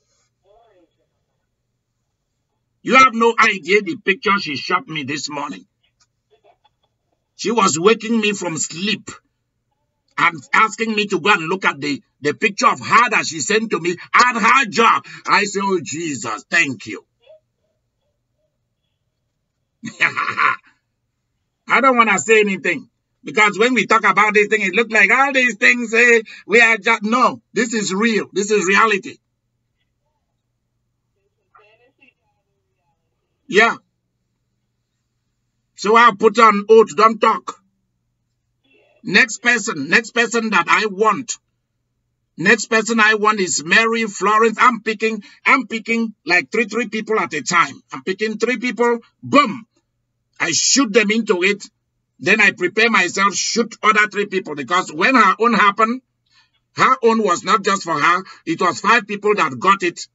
You have no idea the picture she shot me this morning. She was waking me from sleep and asking me to go and look at the picture of her that she sent to me at her job. I said, oh, Jesus, thank you. I don't want to say anything. Because when we talk about this thing, it looks like all these things, we are just, no, this is real. This is reality. Yeah. So I'll put on oath, don't talk. Next person that I want. Next person I want is Mary, Florence. I'm picking like three people at a time. I'm picking 3 people, boom. I shoot them into it. Then I prepare myself, shoot other 3 people. Because when her own happened, her own was not just for her. It was 5 people that got it.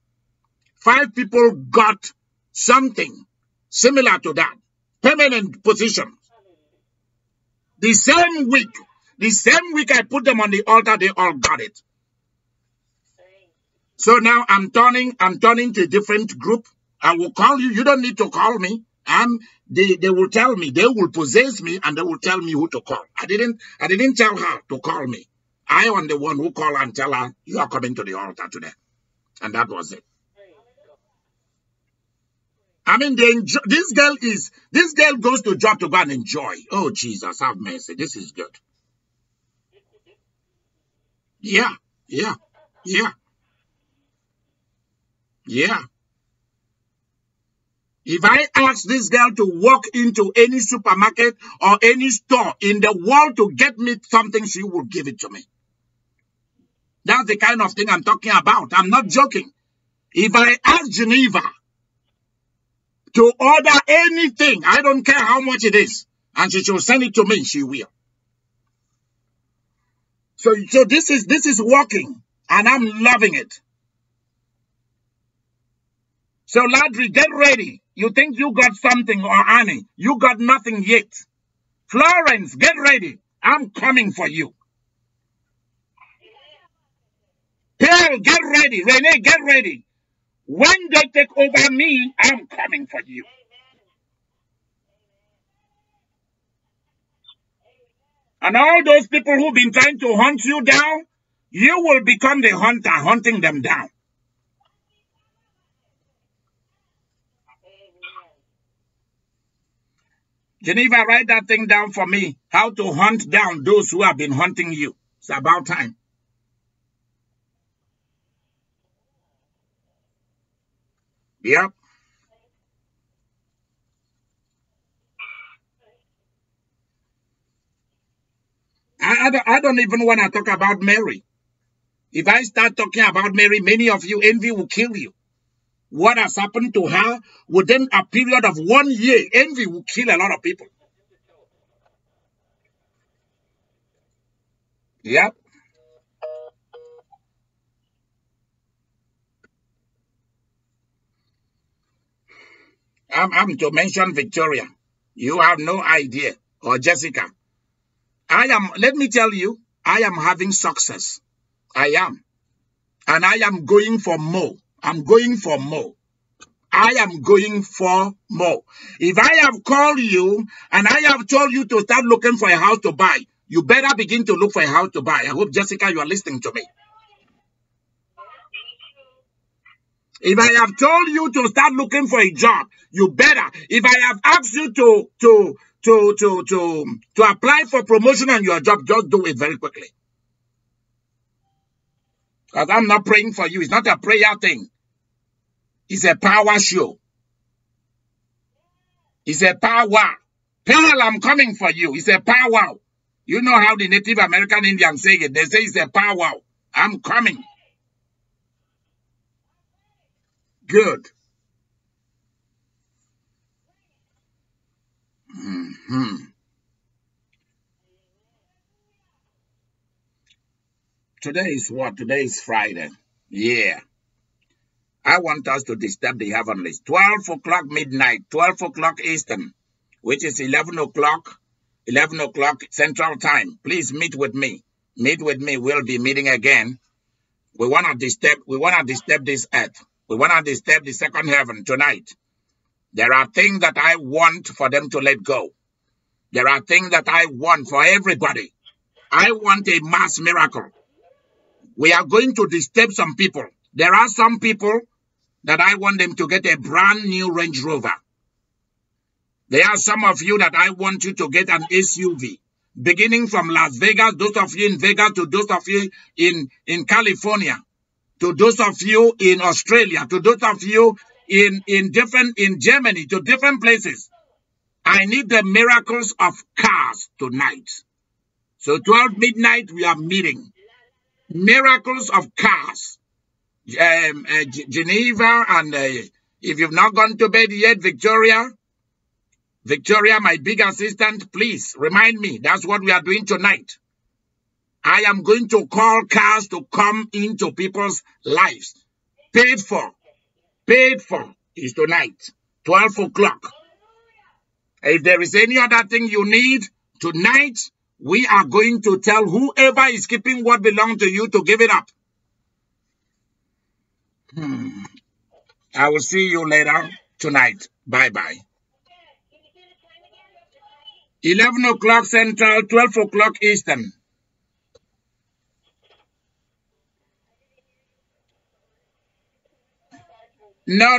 5 people got something similar to that. Permanent position. The same week I put them on the altar, they all got it. So now I'm turning to a different group. I will call you. You don't need to call me. They will tell me. They will possess me and they will tell me who to call. I didn't tell her to call me. I am the one who call and tell her you are coming to the altar today. And that was it. I mean, this girl goes to job to go and enjoy. Oh, Jesus, have mercy. This is good. Yeah. If I ask this girl to walk into any supermarket or any store in the world to get me something, she will give it to me. That's the kind of thing I'm talking about. I'm not joking. If I ask Geneva to order anything, I don't care how much it is, and she should send it to me, she will. So this is working, and I'm loving it. So Ladri, get ready. You think you got something, or Annie? You got nothing yet. Florence, get ready. I'm coming for you. Pearl, get ready. Renee, get ready. When they take over me, I'm coming for you. And all those people who've been trying to hunt you down, you will become the hunter, hunting them down. Geneva, write that thing down for me. How to hunt down those who have been hunting you. It's about time. Yep. I don't even want to talk about Mary. If I start talking about Mary, many of you, envy will kill you. What has happened to her within a period of 1 year, envy will kill a lot of people. Yep. I'm to mention Victoria. You have no idea. Or Jessica. Let me tell you, I am having success. I am. And I am going for more. I'm going for more. I am going for more. If I have called you and I have told you to start looking for a house to buy, you better begin to look for a house to buy. I hope, Jessica, you are listening to me. If I have told you to start looking for a job, you better. If I have asked you to apply for promotion on your job, just do it very quickly. Because I'm not praying for you. It's not a prayer thing. It's a power show. It's a power. Pearl, I'm coming for you. It's a power. You know how the Native American Indians say it. They say it's a power. I'm coming. Good. Today is what? Today is Friday. Yeah. I want us to disturb the heavenlies. 12 o'clock midnight, 12 o'clock Eastern, which is 11 o'clock Central Time. Please meet with me. Meet with me. We'll be meeting again. We want to disturb this earth. We want to disturb the second heaven tonight. There are things that I want for them to let go. There are things that I want for everybody. I want a mass miracle. We are going to disturb some people. There are some people that I want them to get a brand new Range Rover. There are some of you that I want you to get an SUV. Beginning from Las Vegas, those of you in Vegas, to those of you in California, to those of you in Australia, to those of you in Germany, to different places. I need the miracles of cars tonight. So 12 midnight, we are meeting. Miracles of cars. Geneva, and if you've not gone to bed yet, Victoria, my big assistant, please remind me. That's what we are doing tonight. I am going to call cars to come into people's lives. Paid for is tonight, 12 o'clock. If there is any other thing you need, tonight, we are going to tell whoever is keeping what belongs to you to give it up. I will see you later tonight. Bye-bye. 11 o'clock Central, 12 o'clock Eastern. No.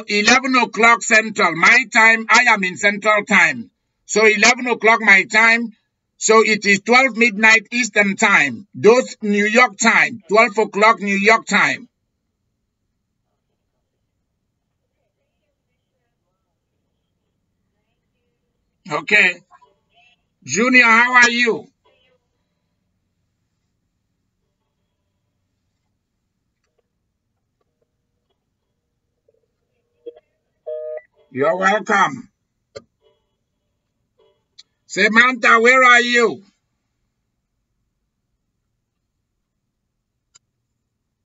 11 o'clock Central. My time, I am in Central Time. So 11 o'clock my time. So it is 12 midnight Eastern Time. Those New York time, 12 o'clock New York time. Okay. Junior, how are you? You're welcome. Samantha, where are you?